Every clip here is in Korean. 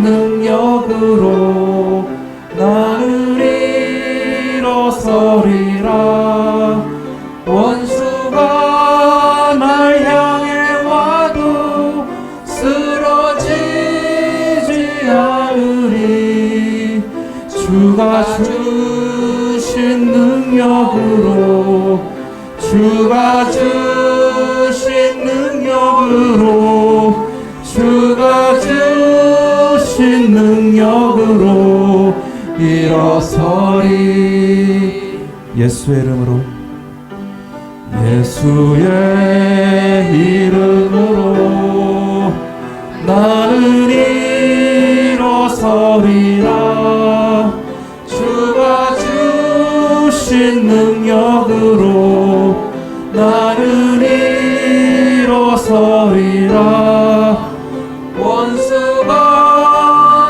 능력으로 나를 일어서리라. 원수가 날 향해 와도 쓰러지지 않으리. 주가 주신 능력으로, 주가 주신 능력으로, 주가 주신 능력으로 일어서리. 예수의 이름으로, 예수의 이름으로 나는 일어서리라. 주가 주신 능력으로 나는 일어서리라. 원수가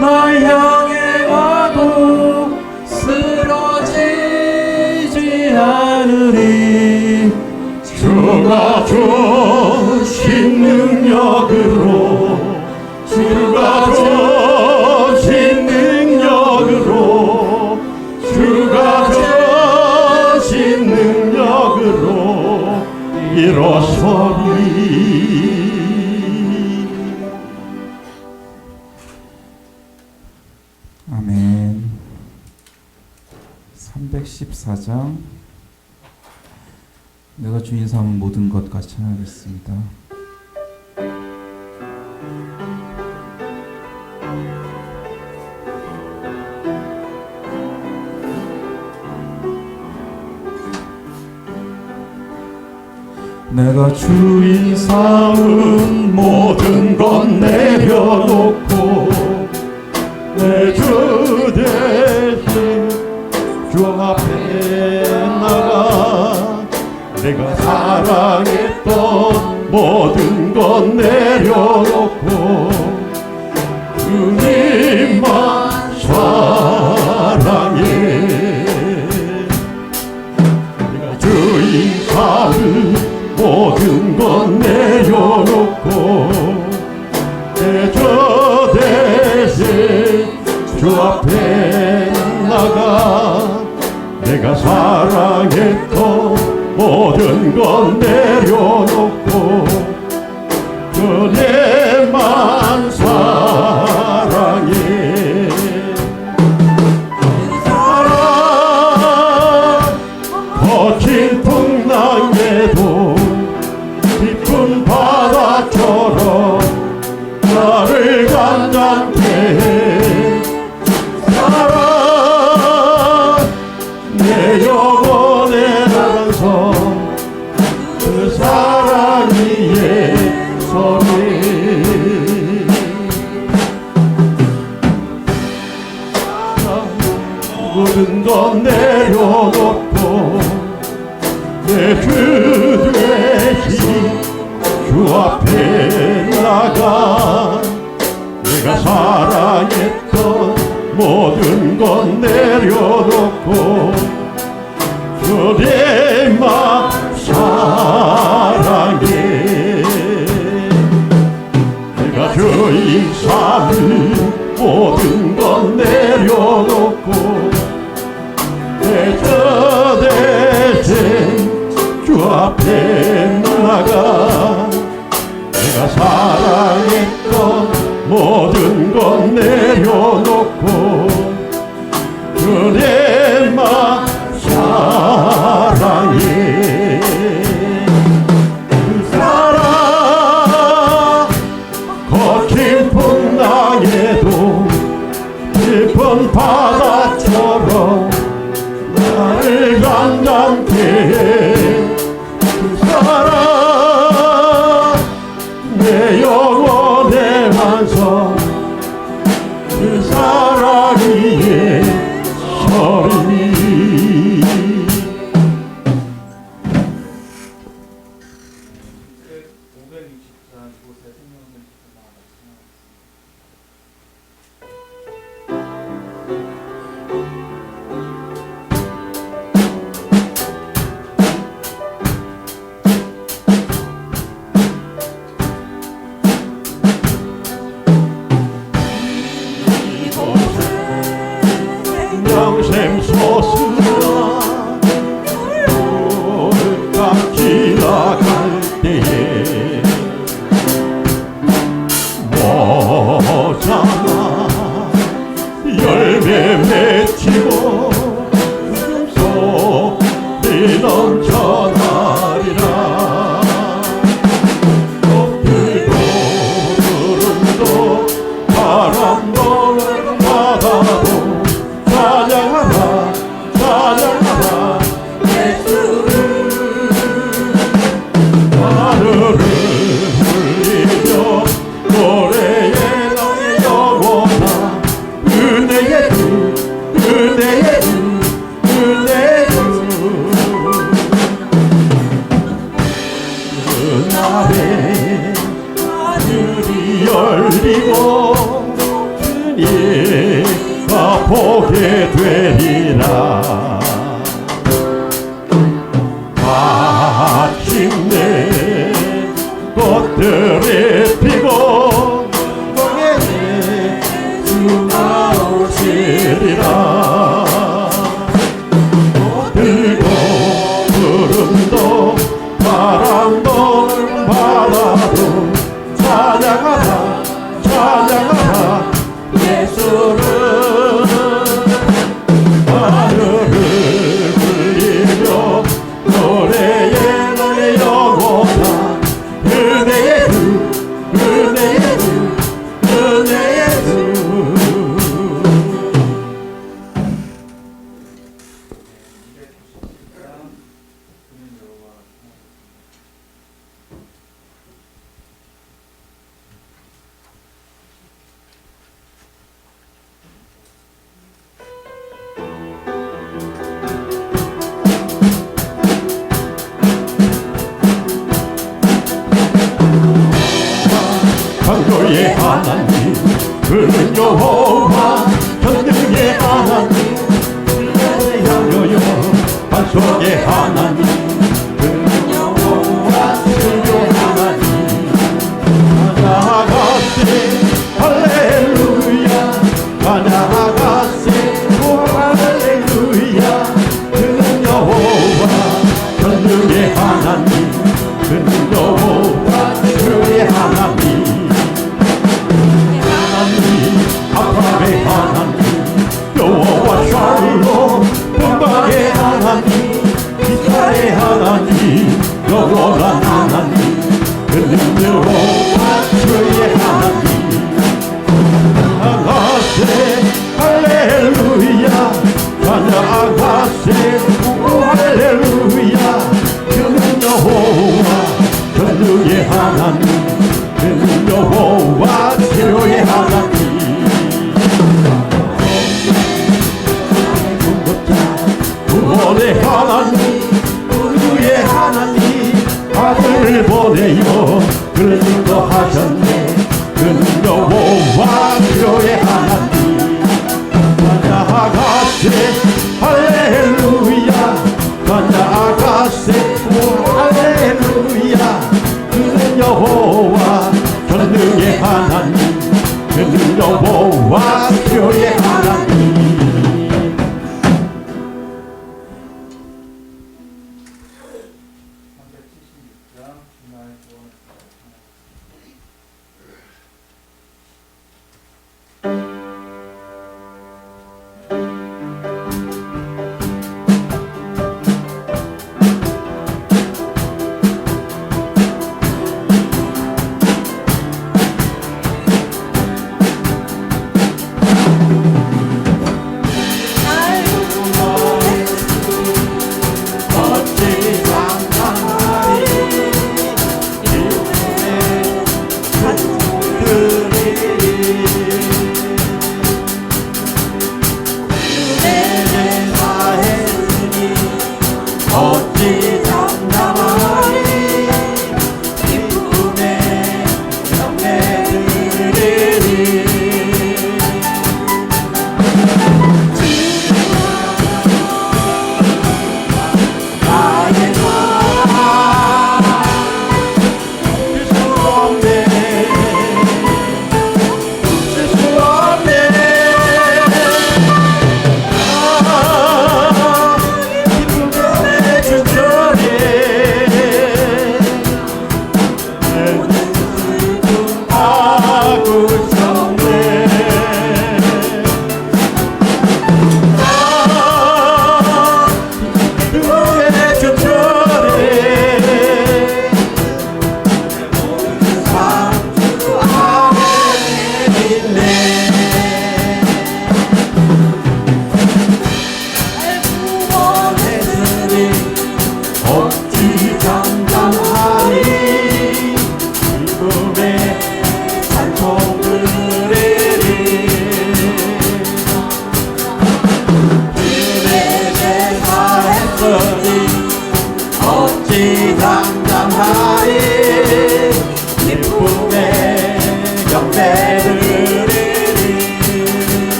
날 향해 와도 쓰러지지 않으리. 주가 주신 능력으로, 주가 주신 능력으로, 주가 주신 능력으로 일어서리. 아멘. 314장 내가 주인 삼은 모든 것 같이 찬양하겠습니다. 내가 주인 삼은 모든 것 내려놓고 내 주 대신 주 앞에 나가 내가 사랑했던 모든 것 내려놓고 주님만 사랑해. 내가 주인 삼은 모든 것 내려놓고 내 주 대신 주 앞에 나가 내가 사랑했던 모든 것 내려놓고 그대만 사랑해. 사랑 거친 풍랑에도 깊은 바다처럼 나를 간단케 해. 사랑 내 영혼에 나가서 그 사랑이 예서리. 모든 것 내려놓고 내 주 대신 주 앞에 나가 내가 사랑했던 모든 것 내려놓고 그대만 사랑해. 내가 주인 삼은 모든 것 내려놓고 내 주 대신 주 앞에 나가 내가 사랑했던 모든 것 내려놓고 그대만 사랑해. 그 사랑 거친 풍랑에도 깊은 바다처럼 나를 간단케 해. 그 사랑 내 영혼의 완성 그 사랑이 예서리. 열리고 주님과 보게 되리라. 마침내 꽃들이 피고 땅에 주가 오시리라. 들고 구름도 바람도 바다도 찬양하라 찬양하라 예수를. 하늘을 울리며 노래에 노래 영원한 은혜의 주 은혜의 주 은혜의 주. 창조의 하나님 그는 여호와 전능의 하나님 그를 향하여 반석의 하나님 그는 여호와 창조의 하나님. 나아가세 할렐루야 나아가세 할렐루야 그는 여호와 전능의 하나님 그는 여호와 창조의 하나님. 아브라함의 하나님 여호와 샬롬 평강의 하나님 이스라엘의 하나님 영원한 하나님 그는 여호와 주의 하나님. 나아가세 할렐루야 나아가세 할렐루야 그는 여호와 전능의 하나님 그는 여호와 치료의 하나님. 구원의 하나님 우주의 하나님 아들을 보내요 그를 인도하셨네 그는 여호와 치료의 하나님. 나아가세 할렐루야 나아가세 할렐루야 그는 여호와 전능의 하나님 그는 여호와 치료의 하나님.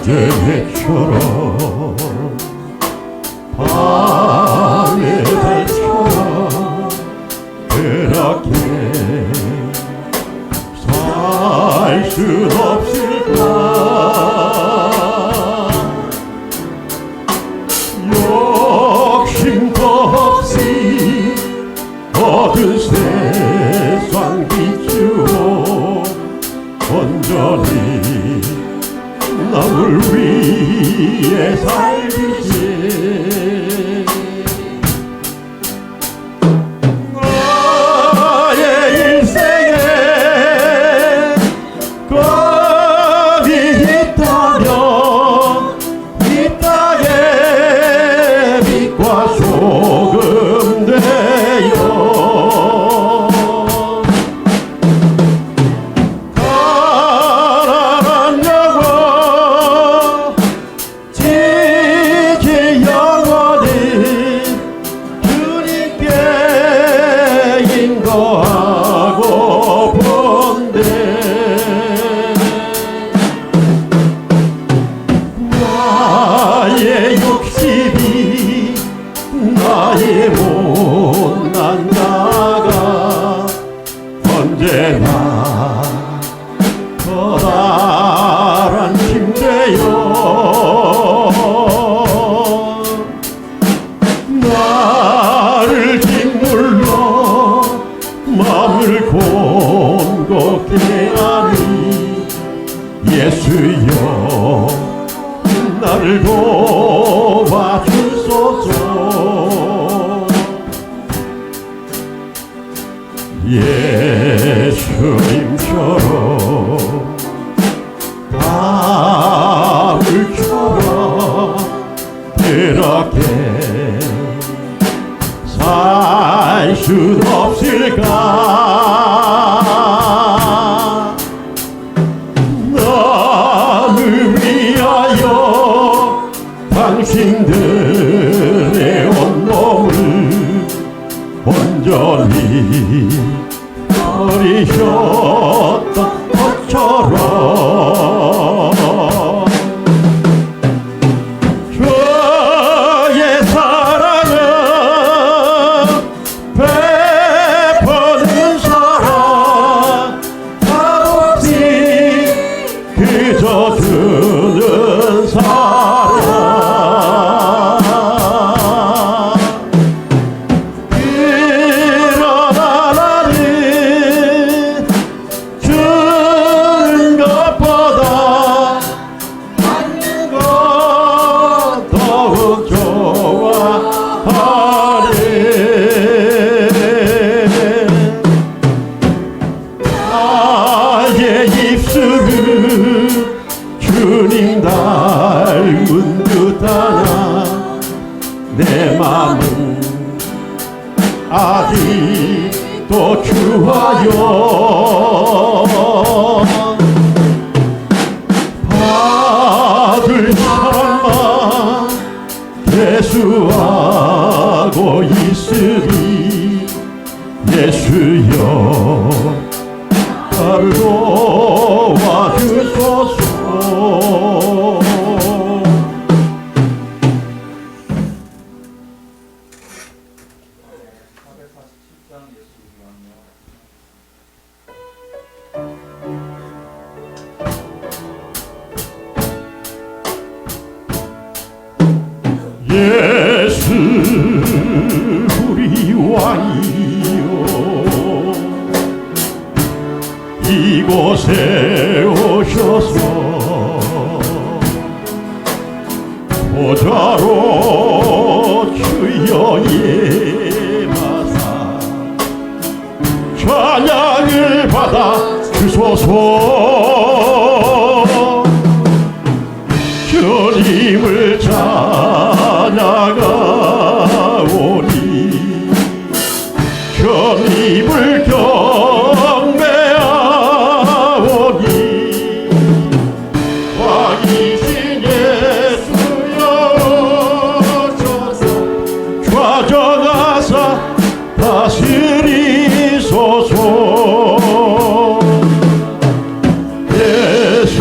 낮의 해처럼 밤의 달처럼 그렇게 살 순 없을까 욕심도 없이 얻은 세상 비추어 온전히 남을 위해 살듯이 나의 인생에 꿈이 있다면 이 땅에 빛과 소금 되어 나의 못난 자가 언제나 커다란 힘되어 나를 짓물러 마음을 곤곡해 하니 예수여 나를 도와주소서 예수님처럼 바울처럼 그렇게 살 순 없을까 나를 위하여 당신들의 온몸을 온전히 버리셨던 것처럼 주의 사랑은 베푸는 사랑 값없이 그저 주는 사랑 그러나 나는 주는 것보다 이곳에 오셔서 보좌로 주여 예마사 찬양을 받아 주소서. 주님을 찬양하오니 주님을 경배하오니 왕이신 예수여 오셔서 좌정하사 다스리소서. 예수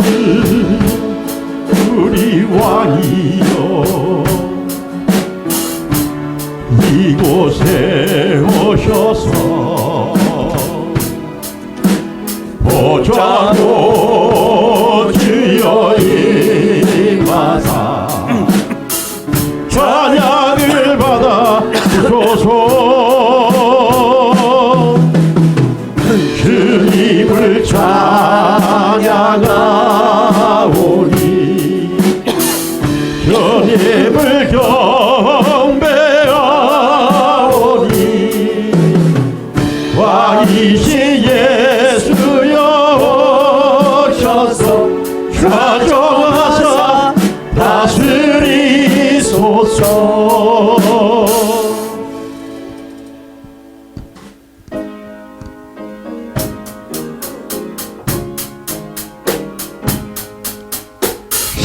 우리 왕이여 이곳에 오셔서 보좌로 주여 임하사 찬양을 받아 주소서. 주님을 찬양하오니 주님을 경배하오니 왕이신 예수여 오셔서 좌정하사 다스리소서.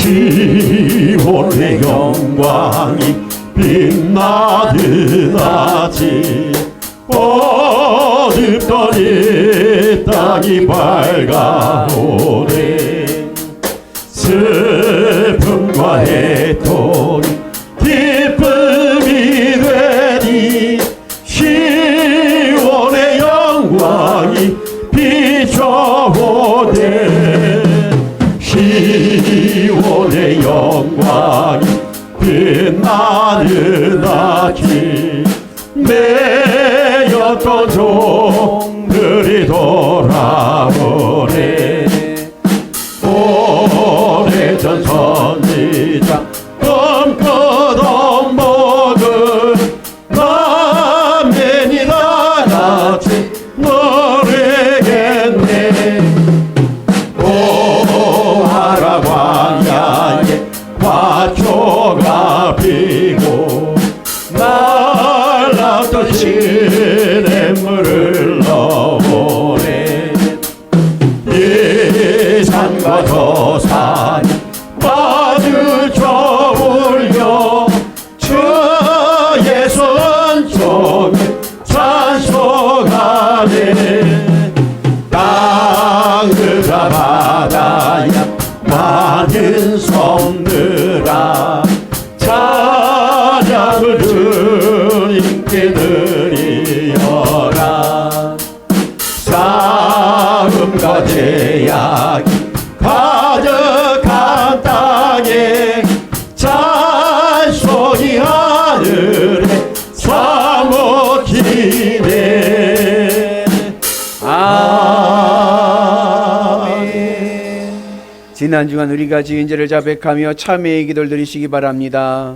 시온의 영광이 빛나듯 하지 어둡던 이 땅이 밝아오네. 슬픔과 애통이 기쁨이 되니 시온의 영광이 비춰오네. 시온의 영광이 빛나는 아침 매였던 종들이 돌아오네. 오래전 선지자 꿈꾸던 복을 만민이 다 같이 노래겠네. 오하라 광야에 화초가 피고 말랐던 시냇물을 흘러오네. 이 산과 저 산이 마주쳐 울려 주의 손속에 찬송하네. 땅들아 바다야 많은 섬들아 찬양을 주님께 드리어라. 싸움과 제약이 가득한 땅에 찬송이 하늘에 사모치네. 아멘. 지난 주간 우리가 지은 죄를 자백하며 참회의 기도를 드리시기 바랍니다.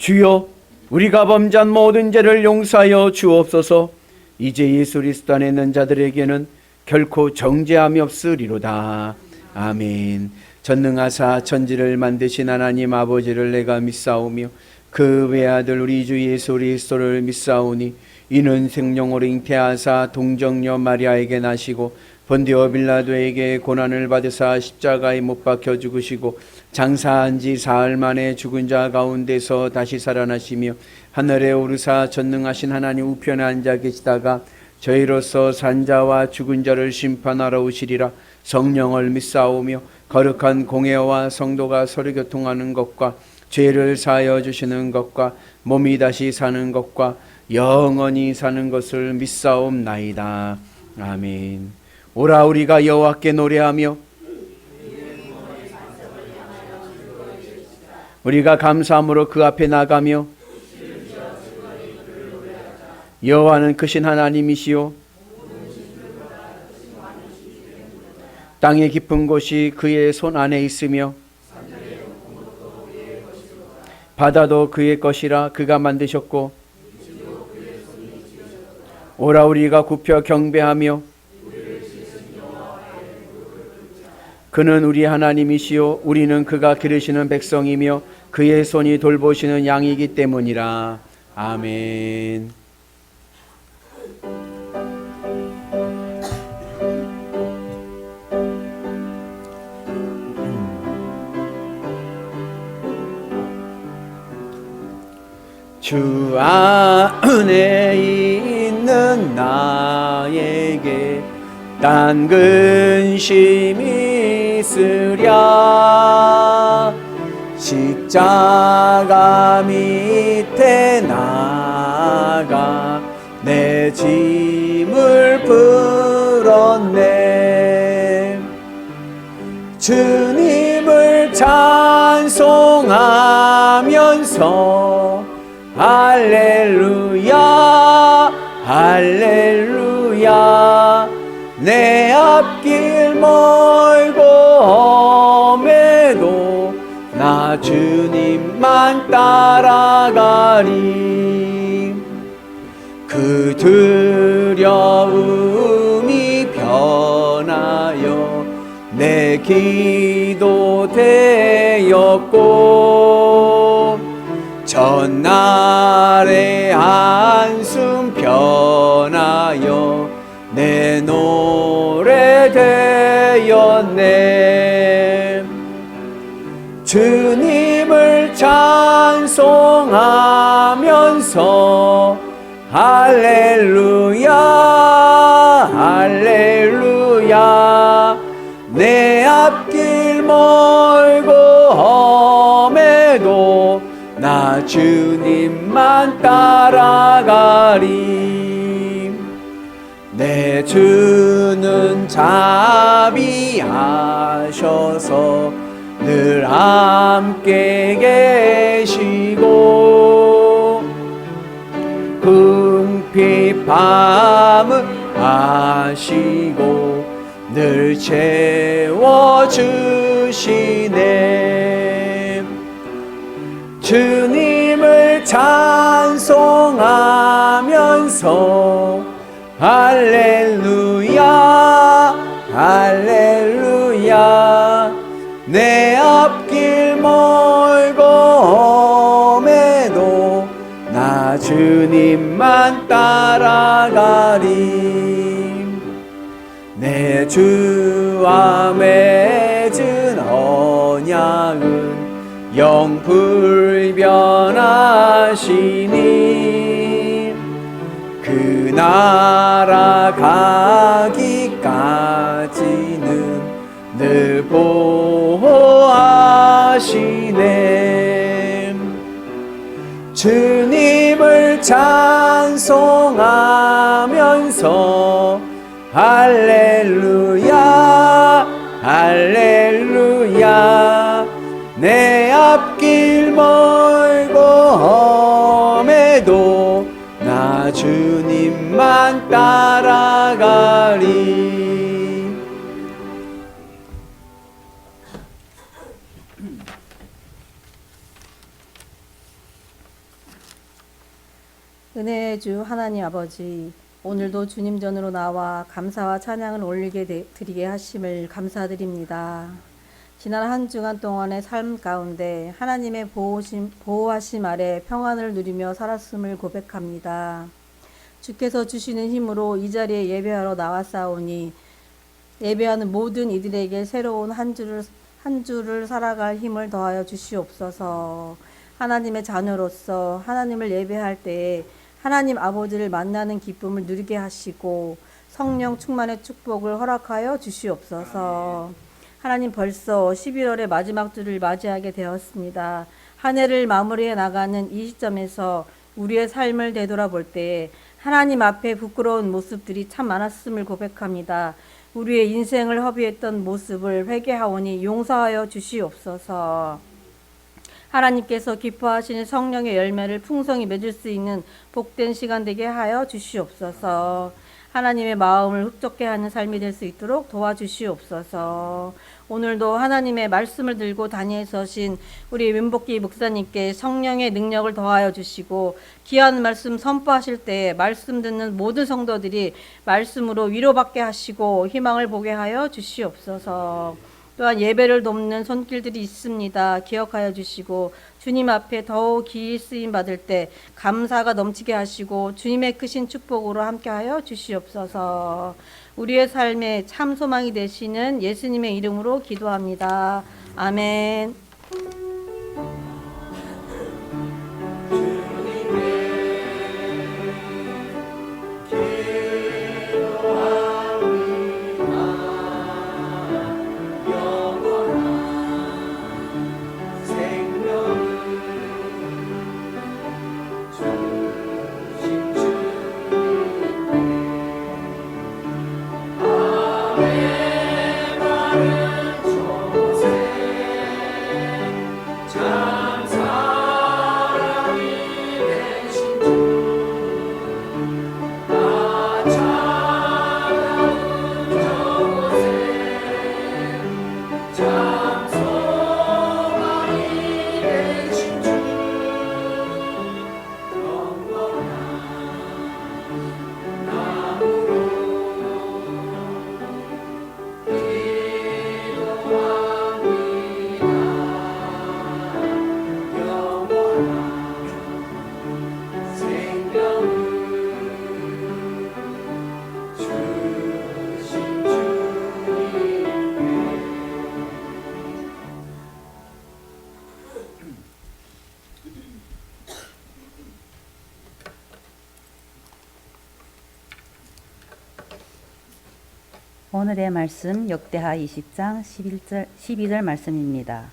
주여, 우리가 범죄한 모든 죄를 용서하여 주옵소서. 이제 예수 그리스도 안에 있는 자들에게는 결코 정죄함이 없으리로다. 아멘. 전능하사 천지를 만드신 하나님 아버지를 내가 믿사오며 그 외아들 우리 주 예수 그리스도를 믿사오니 이는 생명으로 잉태하사 동정녀 마리아에게 나시고 본디오 빌라도에게 고난을 받으사 십자가에 못 박혀 죽으시고 장사한 지 사흘 만에 죽은 자 가운데서 다시 살아나시며 하늘에 오르사 전능하신 하나님 우편에 앉아 계시다가 저희로서 산자와 죽은 자를 심판하러 오시리라. 성령을 믿사오며 거룩한 공회와 성도가 서로 교통하는 것과 죄를 사하여 주시는 것과 몸이 다시 사는 것과 영원히 사는 것을 믿사옵나이다. 아멘. 오라 우리가 여호와께 노래하며 우리가 감사함으로 그 앞에 나가며 여호와는 크신 하나님이시요 땅의 깊은 곳이 그의 손 안에 있으며 바다도 그의 것이라. 그가 만드셨고 오라 우리가 굽혀 경배하며 그는 우리 하나님이시요 우리는 그가 기르시는 백성이며 그의 손이 돌보시는 양이기 때문이라. 아멘. 주 안에 있는 나에게 딴 근심이 있으랴. 십자가 밑에 나가 내 짐을 풀었네. 주님을 찬송하면서 할렐루야 할렐루야. 내 앞길 멀고 험해도 나 주님만 따라가리. 그 두려움이 변하여 내 기도 되었고 전날의 한숨 변하여 내 노래 되었네. 주님을 찬송하면서 할렐루야 할렐루야. 내 앞길 멀고 험해도 나 주님만 따라가리. 내 주는 자비하셔서 늘 함께 계시고 궁핍함을 아시고 늘 채워주시네. 주님을 찬송하면서 할렐루야 할렐루야. 내 앞길 멀고 험해도 나 주님만 따라가리. 내 주와 맺은 언약은 영불변하시니 그 나라 가기까지는 늘 보호하시네. 주님을 찬송하면서 할렐루야 할렐루야. 내 앞길 멀고 험해도 나 주님만 따라가리. 은혜의 주 하나님 아버지, 오늘도 주님 전으로 나와 감사와 찬양을 드리게 하심을 감사드립니다. 지난 한 주간 동안의 삶 가운데 하나님의 보호하심 아래 평안을 누리며 살았음을 고백합니다. 주께서 주시는 힘으로 이 자리에 예배하러 나왔사오니 예배하는 모든 이들에게 새로운 한 주를 살아갈 힘을 더하여 주시옵소서. 하나님의 자녀로서 하나님을 예배할 때에 하나님 아버지를 만나는 기쁨을 누리게 하시고 성령 충만의 축복을 허락하여 주시옵소서. 하나님, 벌써 11월의 마지막 주를 맞이하게 되었습니다. 한 해를 마무리해 나가는 이 시점에서 우리의 삶을 되돌아볼 때 하나님 앞에 부끄러운 모습들이 참 많았음을 고백합니다. 우리의 인생을 허비했던 모습을 회개하오니 용서하여 주시옵소서. 하나님께서 기뻐하시는 성령의 열매를 풍성히 맺을 수 있는 복된 시간 되게 하여 주시옵소서. 하나님의 마음을 흡족해 하는 삶이 될 수 있도록 도와주시옵소서. 오늘도 하나님의 말씀을 들고 단위에 서신 우리 민복기 목사님께 성령의 능력을 더하여 주시고 귀한 말씀 선포하실 때 말씀 듣는 모든 성도들이 말씀으로 위로받게 하시고 희망을 보게 하여 주시옵소서. 또한 예배를 돕는 손길들이 있습니다. 기억하여 주시고 주님 앞에 더욱 기이 쓰임 받을 때 감사가 넘치게 하시고 주님의 크신 축복으로 함께하여 주시옵소서. 우리의 삶에 참 소망이 되시는 예수님의 이름으로 기도합니다. 아멘. 오늘의 말씀 역대하 20장 12절 말씀입니다.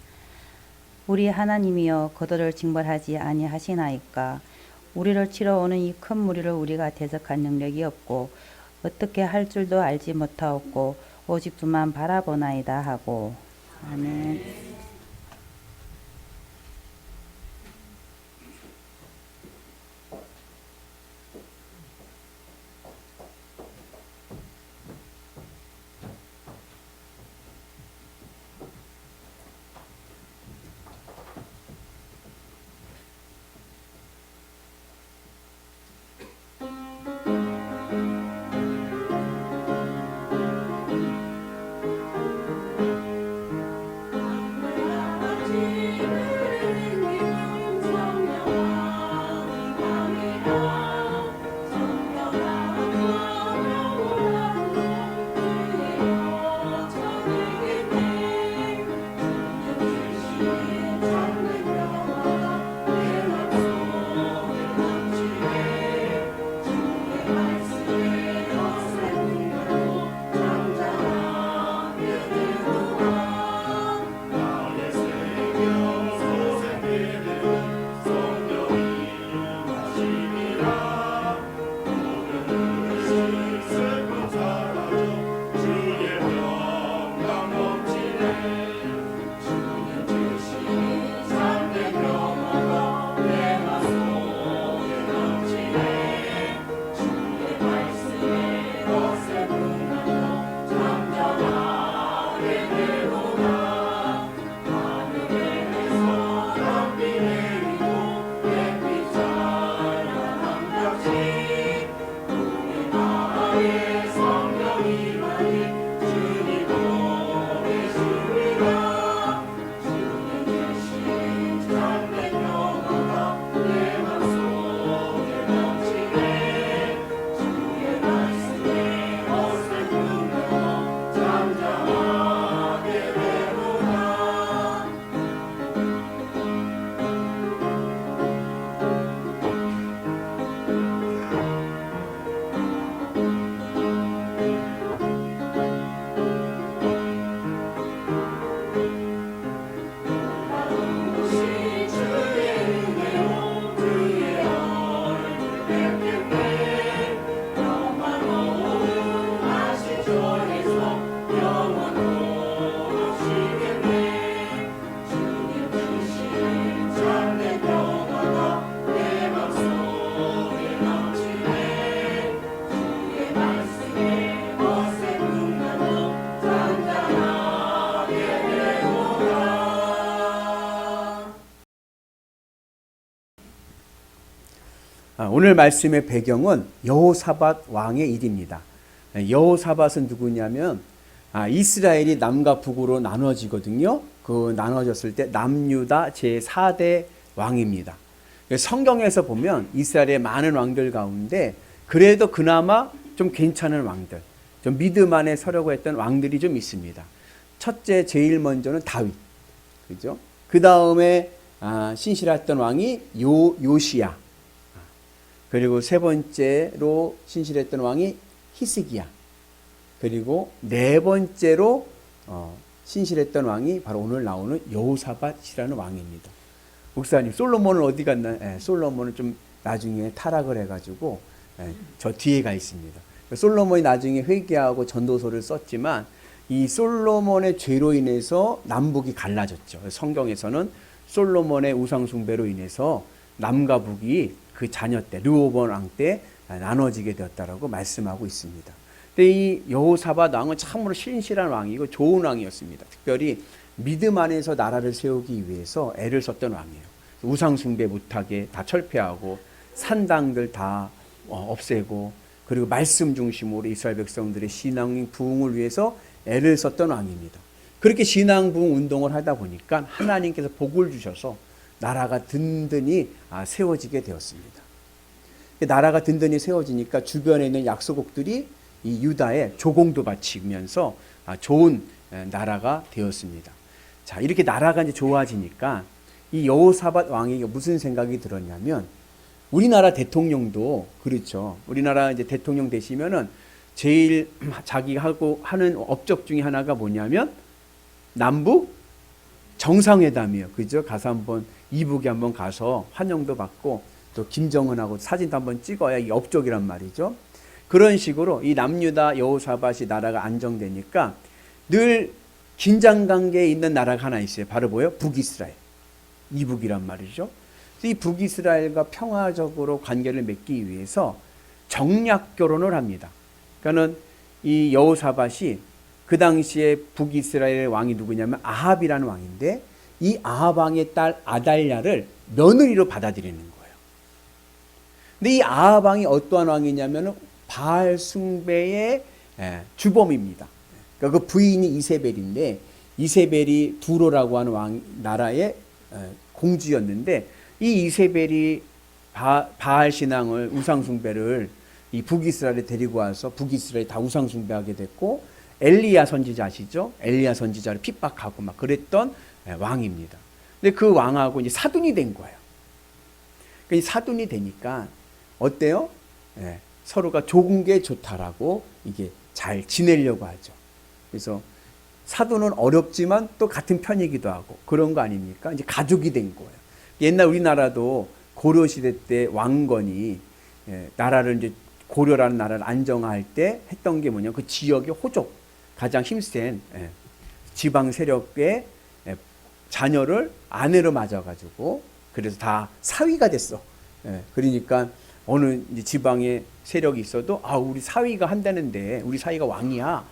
우리 하나님이여 그들을 징벌하지 아니하시나이까. 우리를 치러 오는 이 큰 무리를 우리가 대적할 능력이 없고 어떻게 할 줄도 알지 못하옵고 오직 주만 바라보나이다 하고. 아멘. 오늘 말씀의 배경은 여호사밧 왕의 일입니다. 여호사밧은 누구냐면 이스라엘이 남과 북으로 나눠지거든요. 그 나눠졌을 때 남유다 제4대 왕입니다. 성경에서 보면 이스라엘의 많은 왕들 가운데 그래도 그나마 좀 괜찮은 왕들, 좀 믿음 안에 서려고 했던 왕들이 좀 있습니다. 첫째, 제일 먼저는 다윗, 그죠? 그 다음에 신실했던 왕이 요시야. 그리고 세 번째로 신실했던 왕이 히스기야. 그리고 네 번째로 신실했던 왕이 바로 오늘 나오는 여호사밧이라는 왕입니다. 목사님, 솔로몬은 어디 갔나요? 솔로몬은 좀 나중에 타락을 해가지고 저 뒤에 가 있습니다. 솔로몬이 나중에 회개하고 전도서를 썼지만 이 솔로몬의 죄로 인해서 남북이 갈라졌죠. 성경에서는 솔로몬의 우상숭배로 인해서 남과 북이 그 자녀 때 르호보암 왕 때 나눠지게 되었다라고 말씀하고 있습니다. 근데 이 여호사밧 왕은 참으로 신실한 왕이고 좋은 왕이었습니다. 특별히 믿음 안에서 나라를 세우기 위해서 애를 썼던 왕이에요. 우상숭배 못하게 다 철폐하고 산당들 다 없애고 그리고 말씀 중심으로 이스라엘 백성들의 신앙 부흥을 위해서 애를 썼던 왕입니다. 그렇게 신앙 부흥 운동을 하다 보니까 하나님께서 복을 주셔서 나라가 든든히 세워지게 되었습니다. 나라가 든든히 세워지니까 주변에 있는 약소국들이 이 유다에 조공도 바치면서 좋은 나라가 되었습니다. 자, 이렇게 나라가 이제 좋아지니까 이 여호사밧 왕에게 무슨 생각이 들었냐면 우리나라 대통령도 그렇죠. 우리나라 이제 대통령 되시면은 제일 자기가 하는 업적 중에 하나가 뭐냐면 남북 정상회담이에요. 그죠? 가서 한번 이북에 한번 가서 환영도 받고 또 김정은하고 사진도 한번 찍어야 이 업적이란 말이죠. 그런 식으로 이 남유다 여호사밧이 나라가 안정되니까 늘 긴장 관계에 있는 나라가 하나 있어요. 바로 뭐예요? 북이스라엘. 이북이란 말이죠. 이 북이스라엘과 평화적으로 관계를 맺기 위해서 정략 결혼을 합니다. 그러니까는 이 여호사밧이 그 당시에 북이스라엘의 왕이 누구냐면 아합이라는 왕인데 이 아합 왕의 딸 아달랴를 며느리로 받아들이는 거예요. 근데 이 아합 왕이 어떠한 왕이냐면 바알 숭배의 주범입니다. 그러니까 그 부인이 이세벨인데 이세벨이 두로라고 하는 왕 나라의 공주였는데 이 이세벨이 바알 신앙을 우상 숭배를 이 북이스라엘에 데리고 와서 북이스라엘이 다 우상 숭배하게 됐고 엘리야 선지자 아시죠? 엘리야 선지자를 핍박하고 막 그랬던 왕입니다. 근데 그 왕하고 이제 사돈이 된 거예요. 이 사돈이 되니까 어때요? 서로가 좋은 게 좋다라고 이게 잘 지내려고 하죠. 그래서 사돈은 어렵지만 또 같은 편이기도 하고 그런 거 아닙니까? 이제 가족이 된 거예요. 옛날 우리나라도 고려시대 때 왕건이 나라를 이제 고려라는 나라를 안정할 때 했던 게 뭐냐? 그 지역의 호족, 가장 힘센 지방 세력의 자녀를 아내로 맞아가지고 그래서 다 사위가 됐어. 그러니까 어느 이제 지방에 세력이 있어도 우리 사위가 한다는데 우리 사위가 왕이야.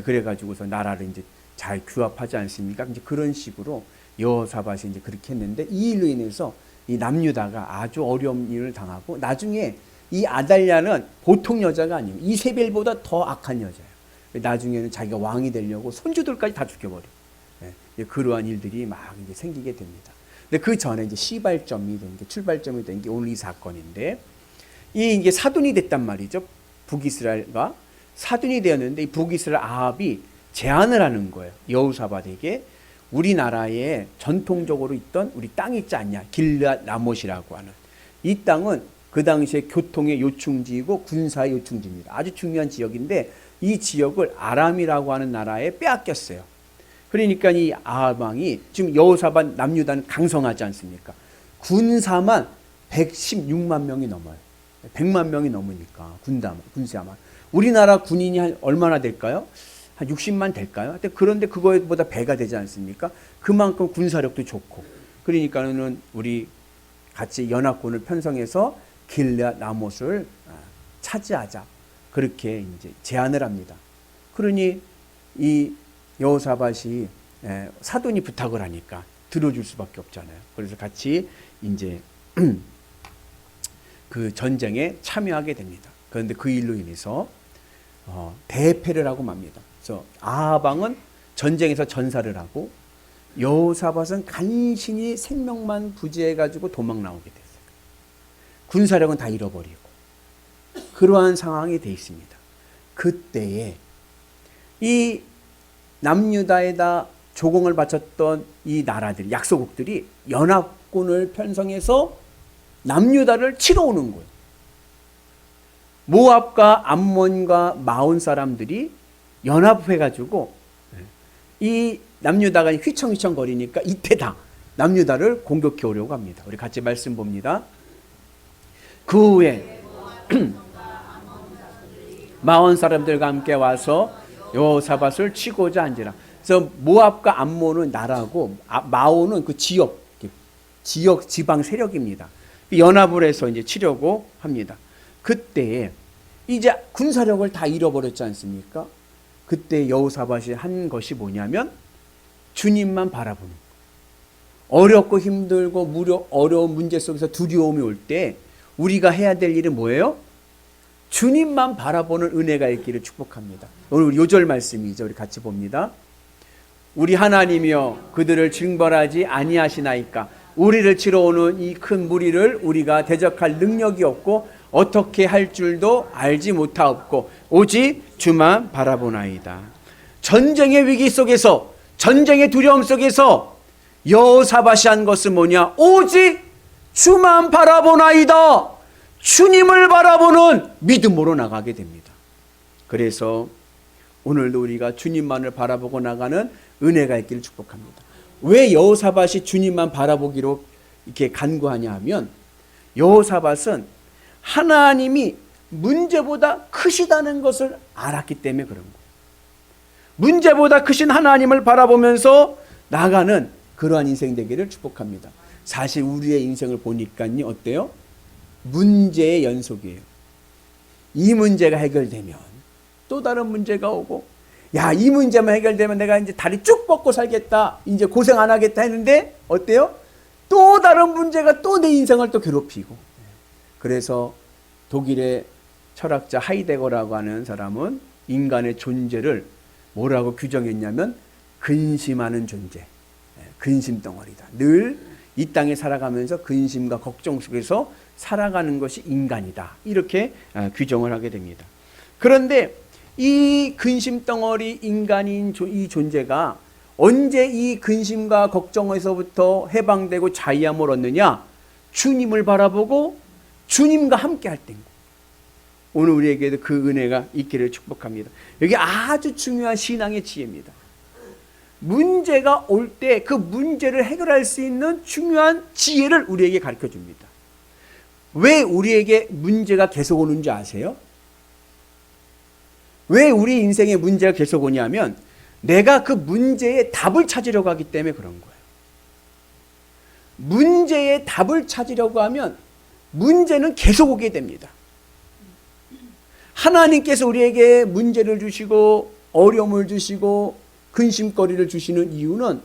그래가지고서 나라를 이제 잘 규합하지 않습니까? 이제 그런 식으로 여호사밧이 이제 그렇게 했는데 이 일로 인해서 이 남유다가 아주 어려운 일을 당하고 나중에 이 아달랴는 보통 여자가 아니에요. 이세벨보다 더 악한 여자예요. 나중에는 자기가 왕이 되려고 손주들까지 다 죽여버려. 그러한 일들이 막 이제 생기게 됩니다. 근데 그 전에 이제 시발점이 된 게 출발점이 된 게 오늘 이 사건인데 이게 사돈이 됐단 말이죠. 북이스라엘과 사돈이 되었는데 이 북이스라엘 아합이 제안을 하는 거예요. 여호사밧에게 우리나라에 전통적으로 있던 우리 땅이 있지 않냐? 길르앗 라못이라고 하는 이 땅은 그 당시에 교통의 요충지이고 군사의 요충지입니다. 아주 중요한 지역인데 이 지역을 아람이라고 하는 나라에 빼앗겼어요. 그러니까 이 아합 왕이 지금 여호사밧 남유다는 강성하지 않습니까? 군사만 116만 명이 넘어요. 100만 명이 넘으니까 군사만. 우리나라 군인이 한 얼마나 될까요? 한 60만 될까요? 그런데 그거보다 배가 되지 않습니까? 그만큼 군사력도 좋고. 그러니까는 우리 같이 연합군을 편성해서 길르앗 라못을 차지하자. 그렇게 이제 제안을 합니다. 그러니 이 여호사밧이 사돈이 부탁을 하니까 들어줄 수밖에 없잖아요. 그래서 같이 이제 그 전쟁에 참여하게 됩니다. 그런데 그 일로 인해서 대패를 하고 맙니다. 그래서 아하방은 전쟁에서 전사를 하고 여호사밧은 간신히 생명만 부지해가지고 도망 나오게 됐어요. 군사력은 다 잃어버리고 그러한 상황이 돼 있습니다. 그때에 이 남유다에다 조공을 바쳤던 이 나라들, 약소국들이 연합군을 편성해서 남유다를 치러 오는 거예요. 모압과 암몬과 마온 사람들이 연합해가지고 이 남유다가 휘청휘청 거리니까 이때다 남유다를 공격해 오려고 합니다. 우리 같이 말씀 봅니다. 그 후에 마온 사람들과 함께 와서 여호사밧을 치고자 한지라. 그래서 모압과 암몬은 나라고 마온은 그 지역 지방 세력입니다. 연합을 해서 이제 치려고 합니다. 그때 이제 군사력을 다 잃어버렸지 않습니까? 그때 여호사밧이 한 것이 뭐냐면 주님만 바라보는 거. 어렵고 힘들고 어려운 문제 속에서 두려움이 올 때 우리가 해야 될 일은 뭐예요? 주님만 바라보는 은혜가 있기를 축복합니다. 오늘 요절 말씀이죠. 우리 같이 봅니다. 우리 하나님이여 그들을 징벌하지 아니하시나이까. 우리를 치러 오는 이 큰 무리를 우리가 대적할 능력이 없고 어떻게 할 줄도 알지 못하옵고 오직 주만 바라보나이다. 전쟁의 위기 속에서, 전쟁의 두려움 속에서 여호사밧이 한 것은 뭐냐? 오직 주만 바라보나이다. 주님을 바라보는 믿음으로 나가게 됩니다. 그래서 오늘도 우리가 주님만을 바라보고 나가는 은혜가 있기를 축복합니다. 왜 여호사밧이 주님만 바라보기로 이렇게 간구하냐 하면 여호사밧은 하나님이 문제보다 크시다는 것을 알았기 때문에 그런 거예요. 문제보다 크신 하나님을 바라보면서 나가는 그러한 인생 되기를 축복합니다. 사실 우리의 인생을 보니까요 어때요? 문제의 연속이에요. 이 문제가 해결되면 또 다른 문제가 오고, 야, 이 문제만 해결되면 내가 이제 다리 쭉 뻗고 살겠다, 이제 고생 안 하겠다 했는데 어때요? 또 다른 문제가 또 내 인생을 또 괴롭히고. 그래서 독일의 철학자 하이데거라고 하는 사람은 인간의 존재를 뭐라고 규정했냐면 근심하는 존재, 근심 덩어리다. 늘 이 땅에 살아가면서 근심과 걱정 속에서 살아가는 것이 인간이다. 이렇게 규정을 하게 됩니다. 그런데 이 근심 덩어리 인간인 이 존재가 언제 이 근심과 걱정에서부터 해방되고 자유함을 얻느냐? 주님을 바라보고 주님과 함께 할 때인 거예요. 오늘 우리에게도 그 은혜가 있기를 축복합니다. 여기 아주 중요한 신앙의 지혜입니다. 문제가 올 때 그 문제를 해결할 수 있는 중요한 지혜를 우리에게 가르쳐 줍니다. 왜 우리에게 문제가 계속 오는지 아세요? 왜 우리 인생에 문제가 계속 오냐면 내가 그 문제의 답을 찾으려고 하기 때문에 그런 거예요. 문제의 답을 찾으려고 하면 문제는 계속 오게 됩니다. 하나님께서 우리에게 문제를 주시고 어려움을 주시고 근심거리를 주시는 이유는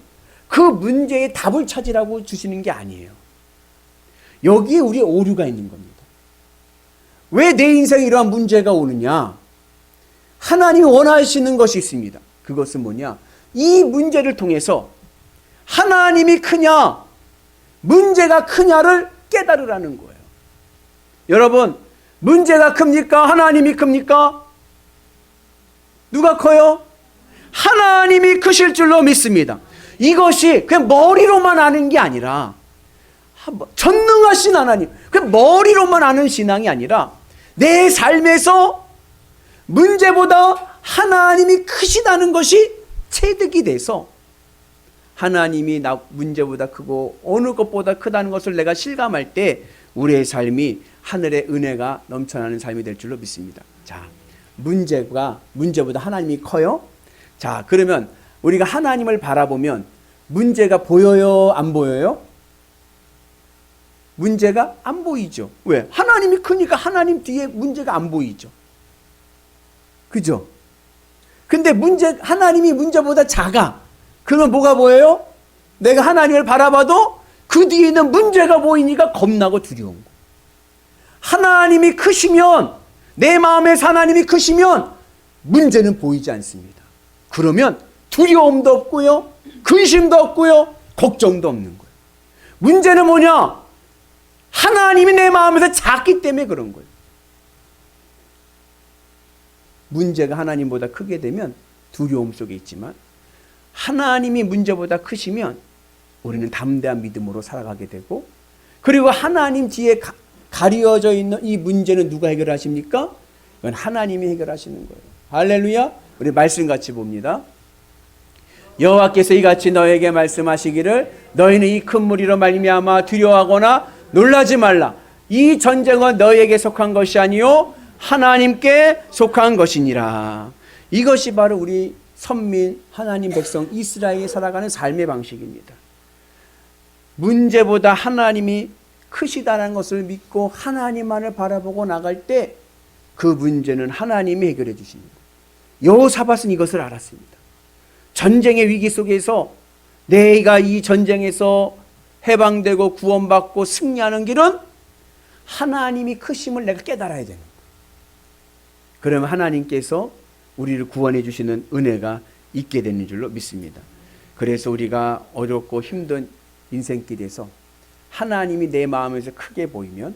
그 문제의 답을 찾으라고 주시는 게 아니에요. 여기에 우리의 오류가 있는 겁니다. 왜 내 인생에 이러한 문제가 오느냐? 하나님이 원하시는 것이 있습니다. 그것은 뭐냐? 이 문제를 통해서 하나님이 크냐, 문제가 크냐를 깨달으라는 거예요. 여러분, 문제가 큽니까? 하나님이 큽니까? 누가 커요? 하나님이 크실 줄로 믿습니다. 이것이 그냥 머리로만 아는 게 아니라 전능하신 하나님, 그냥 머리로만 아는 신앙이 아니라 내 삶에서 문제보다 하나님이 크시다는 것이 체득이 돼서 하나님이 나 문제보다 크고 어느 것보다 크다는 것을 내가 실감할 때 우리의 삶이 하늘의 은혜가 넘쳐나는 삶이 될 줄로 믿습니다. 자, 문제보다 하나님이 커요? 자, 그러면 우리가 하나님을 바라보면 문제가 보여요? 안 보여요? 문제가 안 보이죠. 왜? 하나님이 크니까 하나님 뒤에 문제가 안 보이죠. 그죠? 근데 하나님이 문제보다 작아. 그러면 뭐가 보여요? 내가 하나님을 바라봐도 그 뒤에 있는 문제가 보이니까 겁나고 두려운 거. 하나님이 크시면, 내 마음에서 하나님이 크시면 문제는 보이지 않습니다. 그러면 두려움도 없고요, 근심도 없고요, 걱정도 없는 거예요. 문제는 뭐냐? 하나님이 내 마음에서 작기 때문에 그런 거예요. 문제가 하나님보다 크게 되면 두려움 속에 있지만, 하나님이 문제보다 크시면 우리는 담대한 믿음으로 살아가게 되고, 그리고 하나님 뒤에 가려져 있는 이 문제는 누가 해결하십니까? 이건 하나님이 해결하시는 거예요. 할렐루야. 우리 말씀 같이 봅니다. 여호와께서 이같이 너에게 말씀하시기를 너희는 이 큰 무리로 말미암아 두려워하거나 놀라지 말라. 이 전쟁은 너희에게 속한 것이 아니요 하나님께 속한 것이니라. 이것이 바로 우리 선민 하나님 백성 이스라엘이 살아가는 삶의 방식입니다. 문제보다 하나님이 크시다는 것을 믿고 하나님만을 바라보고 나갈 때 그 문제는 하나님이 해결해 주시는 거예요. 여호사밧은 이것을 알았습니다. 전쟁의 위기 속에서 내가 이 전쟁에서 해방되고 구원받고 승리하는 길은 하나님이 크심을 내가 깨달아야 되는 거예요. 그러면 하나님께서 우리를 구원해 주시는 은혜가 있게 되는 줄로 믿습니다. 그래서 우리가 어렵고 힘든 인생길에서 하나님이 내 마음에서 크게 보이면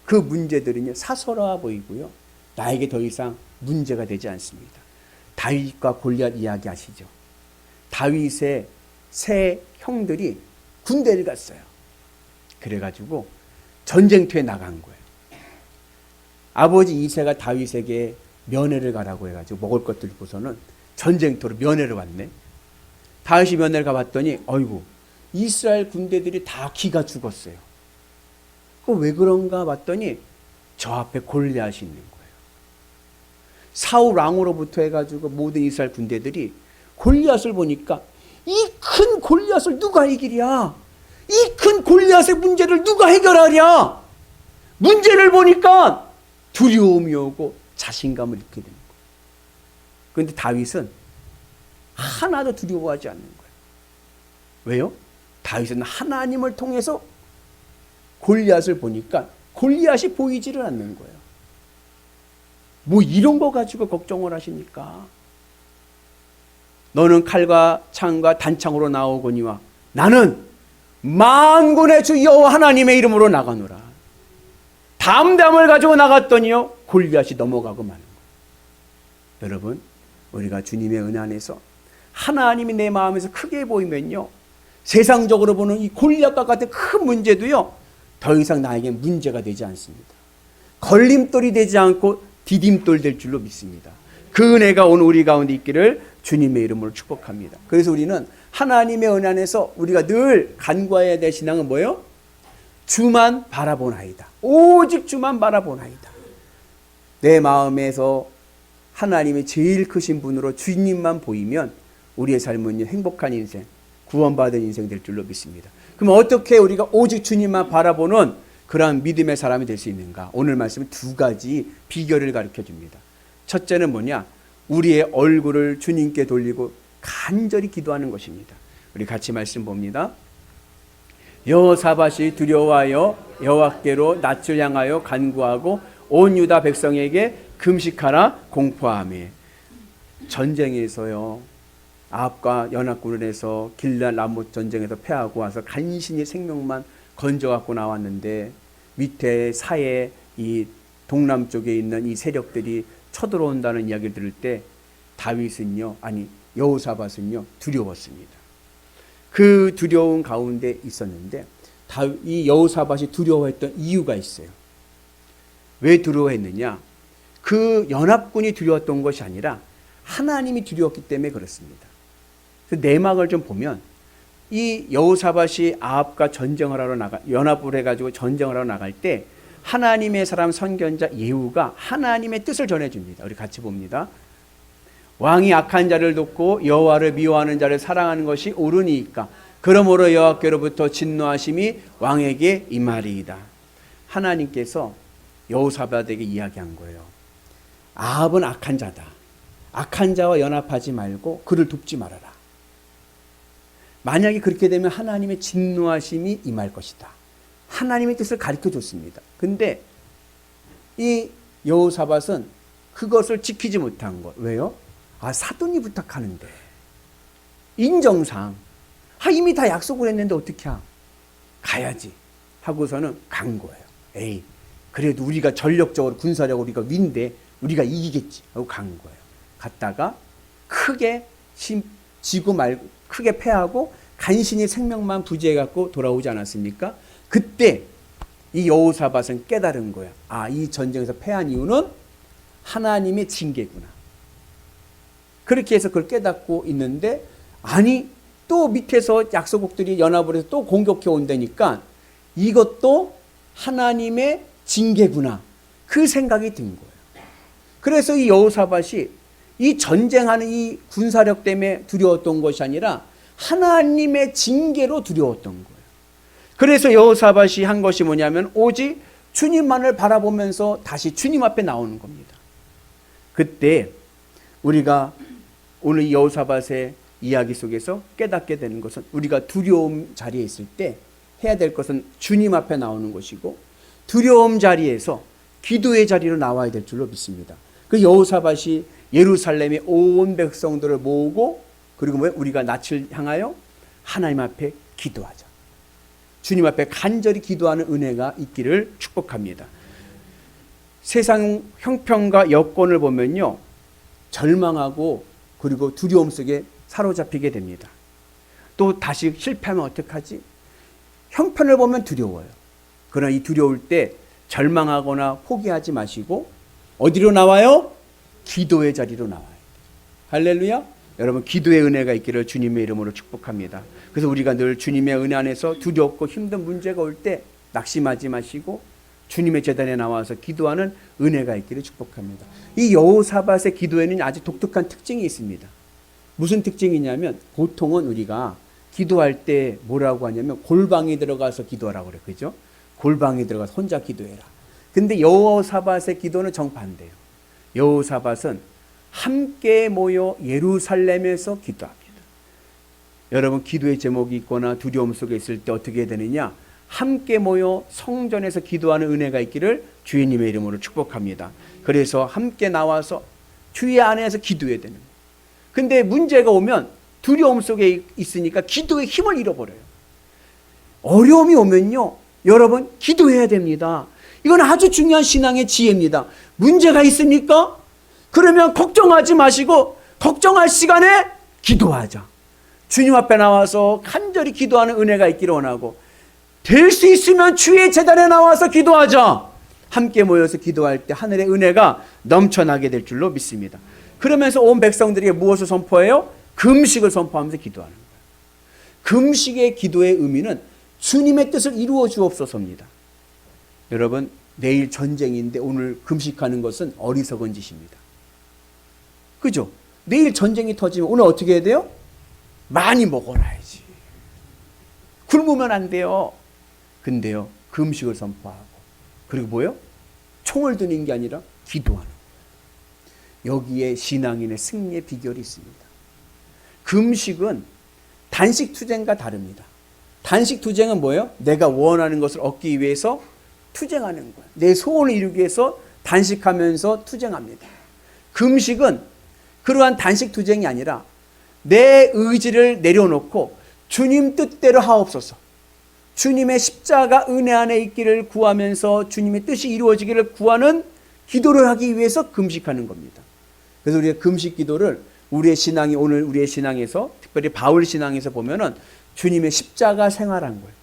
그 문제들은요 사소로워 보이고요, 나에게 더 이상 문제가 되지 않습니다. 다윗과 골리앗 이야기 아시죠? 다윗의 세 형들이 군대를 갔어요. 그래가지고 전쟁터에 나간 거예요. 아버지 이새가 다윗에게 면회를 가라고 해가지고 먹을 것들 보고서는 전쟁터로 면회를 왔네. 다윗이 면회를 가봤더니 어이구, 이스라엘 군대들이 다 기가 죽었어요. 왜 그런가 봤더니 저 앞에 골리앗이 있는 거예요. 사울 왕으로부터 해가지고 모든 이스라엘 군대들이 골리앗을 보니까 이 큰 골리앗을 누가 이기랴? 이 큰 골리앗의 문제를 누가 해결하랴? 문제를 보니까 두려움이 오고 자신감을 잃게 되는 거예요. 그런데 다윗은 하나도 두려워하지 않는 거예요. 왜요? 다윗은 하나님을 통해서 골리앗을 보니까 골리앗이 보이지를 않는 거예요. 뭐 이런 거 가지고 걱정을 하십니까? 너는 칼과 창과 단창으로 나오거니와 나는 만군의 주 여호와 하나님의 이름으로 나가노라. 담대함을 가지고 나갔더니요 골리앗이 넘어가고 마는 거예요. 여러분, 우리가 주님의 은혜 안에서 하나님이 내 마음에서 크게 보이면요, 세상적으로 보는 이 골리앗과 같은 큰 문제도요 더 이상 나에게 문제가 되지 않습니다. 걸림돌이 되지 않고 디딤돌 될 줄로 믿습니다. 그 은혜가 오늘 우리 가운데 있기를 주님의 이름으로 축복합니다. 그래서 우리는 하나님의 은혜 안에서 우리가 늘 간구해야 될 신앙은 뭐예요? 주만 바라보나이다. 오직 주만 바라보나이다. 내 마음에서 하나님이 제일 크신 분으로 주님만 보이면 우리의 삶은 행복한 인생, 구원받은 인생 될 줄로 믿습니다. 그럼 어떻게 우리가 오직 주님만 바라보는 그러한 믿음의 사람이 될 수 있는가? 오늘 말씀은 두 가지 비결을 가르쳐 줍니다. 첫째는 뭐냐? 우리의 얼굴을 주님께 돌리고 간절히 기도하는 것입니다. 우리 같이 말씀 봅니다. 여호사밧이 두려워하여 여호와께로 낯을 향하여 간구하고 온 유다 백성에게 금식하라 공포하며. 전쟁에서요 아합과 연합군을 해서 길라 라못 전쟁에서 패하고 와서 간신히 생명만 건져갖고 나왔는데 밑에 사해 이 동남쪽에 있는 이 세력들이 쳐들어온다는 이야기를 들을 때 다윗은요, 아니 여호사밧은요 두려웠습니다. 그 두려움 가운데 있었는데 이 여호사밧이 두려워했던 이유가 있어요. 왜 두려워했느냐? 그 연합군이 두려웠던 것이 아니라 하나님이 두려웠기 때문에 그렇습니다. 내막을 좀 보면 이 여호사밧이 아합과 전쟁을 하러 연합을 해가지고 전쟁을 하러 나갈 때 하나님의 사람 선견자 예후가 하나님의 뜻을 전해줍니다. 우리 같이 봅니다. 왕이 악한 자를 돕고 여호와를 미워하는 자를 사랑하는 것이 옳으니까 그러므로 여호와께로부터 진노하심이 왕에게 임하리이다. 하나님께서 여호사밧에게 이야기한 거예요. 아합은 악한 자다. 악한 자와 연합하지 말고 그를 돕지 말아라. 만약에 그렇게 되면 하나님의 진노하심이 임할 것이다. 하나님의 뜻을 가르쳐 줬습니다. 근데 이 여호사밧은 그것을 지키지 못한 것. 왜요? 사돈이 부탁하는데 인정상 이미 다 약속을 했는데 어떻게 가야지 하고서는 간 거예요. 에이, 그래도 우리가 전력적으로 군사력으로 우리가 위인데 우리가 이기겠지 하고 간 거예요. 갔다가 크게 지고 말고 크게 패하고 간신히 생명만 부지해 갖고 돌아오지 않았습니까? 그때 이 여호사밧은 깨달은 거야. 이 전쟁에서 패한 이유는 하나님의 징계구나. 그렇게 해서 그걸 깨닫고 있는데, 또 밑에서 약소국들이 연합을 해서 또 공격해 온다니까 이것도 하나님의 징계구나. 그 생각이 든 거예요. 그래서 이 여호사밧이 이 전쟁하는 이 군사력 때문에 두려웠던 것이 아니라 하나님의 징계로 두려웠던 거예요. 그래서 여호사밧이 한 것이 뭐냐면 오직 주님만을 바라보면서 다시 주님 앞에 나오는 겁니다. 그때 우리가 오늘 이 여호사밧의 이야기 속에서 깨닫게 되는 것은 우리가 두려움 자리에 있을 때 해야 될 것은 주님 앞에 나오는 것이고 두려움 자리에서 기도의 자리로 나와야 될 줄로 믿습니다. 그 여호사밧이 예루살렘의 온 백성들을 모으고 그리고 우리가 낯을 향하여 하나님 앞에 기도하자. 주님 앞에 간절히 기도하는 은혜가 있기를 축복합니다. 세상 형편과 여건을 보면요, 절망하고 그리고 두려움 속에 사로잡히게 됩니다. 또 다시 실패하면 어떡하지? 형편을 보면 두려워요. 그러나 이 두려울 때 절망하거나 포기하지 마시고 어디로 나와요? 기도의 자리로 나와요. 할렐루야. 여러분, 기도의 은혜가 있기를 주님의 이름으로 축복합니다. 그래서 우리가 늘 주님의 은혜 안에서 두렵고 힘든 문제가 올 때 낙심하지 마시고 주님의 제단에 나와서 기도하는 은혜가 있기를 축복합니다. 이 여호사밧의 기도에는 아주 독특한 특징이 있습니다. 무슨 특징이냐면 보통은 우리가 기도할 때 뭐라고 하냐면 골방에 들어가서 기도하라고 그래요. 그죠? 골방에 들어가서 혼자 기도해라. 근데 여호사밧의 기도는 정반대예요. 여호사밧은 함께 모여 예루살렘에서 기도합니다. 여러분, 기도의 제목이 있거나 두려움 속에 있을 때 어떻게 해야 되느냐? 함께 모여 성전에서 기도하는 은혜가 있기를 주님의 이름으로 축복합니다. 그래서 함께 나와서 주의 안에서 기도해야 되는 거예요. 근데 문제가 오면 두려움 속에 있으니까 기도의 힘을 잃어버려요. 어려움이 오면요, 여러분, 기도해야 됩니다. 이건 아주 중요한 신앙의 지혜입니다. 문제가 있습니까? 그러면 걱정하지 마시고 걱정할 시간에 기도하자. 주님 앞에 나와서 간절히 기도하는 은혜가 있기를 원하고 될 수 있으면 주의 제단에 나와서 기도하자. 함께 모여서 기도할 때 하늘의 은혜가 넘쳐나게 될 줄로 믿습니다. 그러면서 온 백성들에게 무엇을 선포해요? 금식을 선포하면서 기도하는 거예요. 금식의 기도의 의미는 주님의 뜻을 이루어 주옵소서입니다. 여러분, 내일 전쟁인데 오늘 금식하는 것은 어리석은 짓입니다. 그죠? 내일 전쟁이 터지면 오늘 어떻게 해야 돼요? 많이 먹어놔야지. 굶으면 안 돼요. 근데요, 금식을 선포하고 그리고 뭐요? 총을 드는 게 아니라 기도하는 거예요. 여기에 신앙인의 승리의 비결이 있습니다. 금식은 단식 투쟁과 다릅니다. 단식 투쟁은 뭐예요? 내가 원하는 것을 얻기 위해서 투쟁하는 거예요. 내 소원을 이루기 위해서 단식하면서 투쟁합니다. 금식은 그러한 단식 투쟁이 아니라 내 의지를 내려놓고 주님 뜻대로 하옵소서, 주님의 십자가 은혜 안에 있기를 구하면서 주님의 뜻이 이루어지기를 구하는 기도를 하기 위해서 금식하는 겁니다. 그래서 우리의 금식 기도를 우리의 신앙이 오늘 우리의 신앙에서 특별히 바울 신앙에서 보면은 주님의 십자가 생활한 거예요.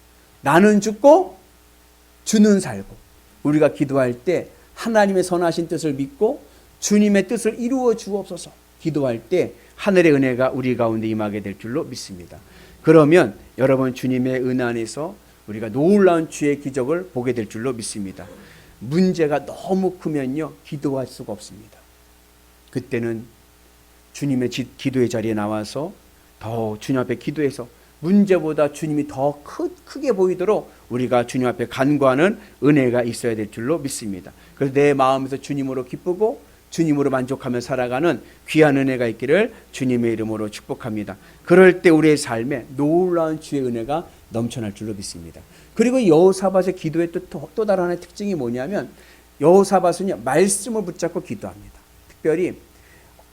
나는 죽고 주는 살고. 우리가 기도할 때 하나님의 선하신 뜻을 믿고 주님의 뜻을 이루어 주옵소서 기도할 때 하늘의 은혜가 우리 가운데 임하게 될 줄로 믿습니다. 그러면 여러분, 주님의 은혜 안에서 우리가 놀라운 주의 기적을 보게 될 줄로 믿습니다. 문제가 너무 크면요, 기도할 수가 없습니다. 그때는 주님의 기도의 자리에 나와서 더 주님 앞에 기도해서 문제보다 주님이 더 크게 보이도록 우리가 주님 앞에 간구하는 은혜가 있어야 될 줄로 믿습니다. 그래서 내 마음에서 주님으로 기쁘고 주님으로 만족하며 살아가는 귀한 은혜가 있기를 주님의 이름으로 축복합니다. 그럴 때 우리의 삶에 놀라운 주의 은혜가 넘쳐날 줄로 믿습니다. 그리고 여호사밧의 기도의 또 다른 하나의 특징이 뭐냐면 여호사밧은요 말씀을 붙잡고 기도합니다. 특별히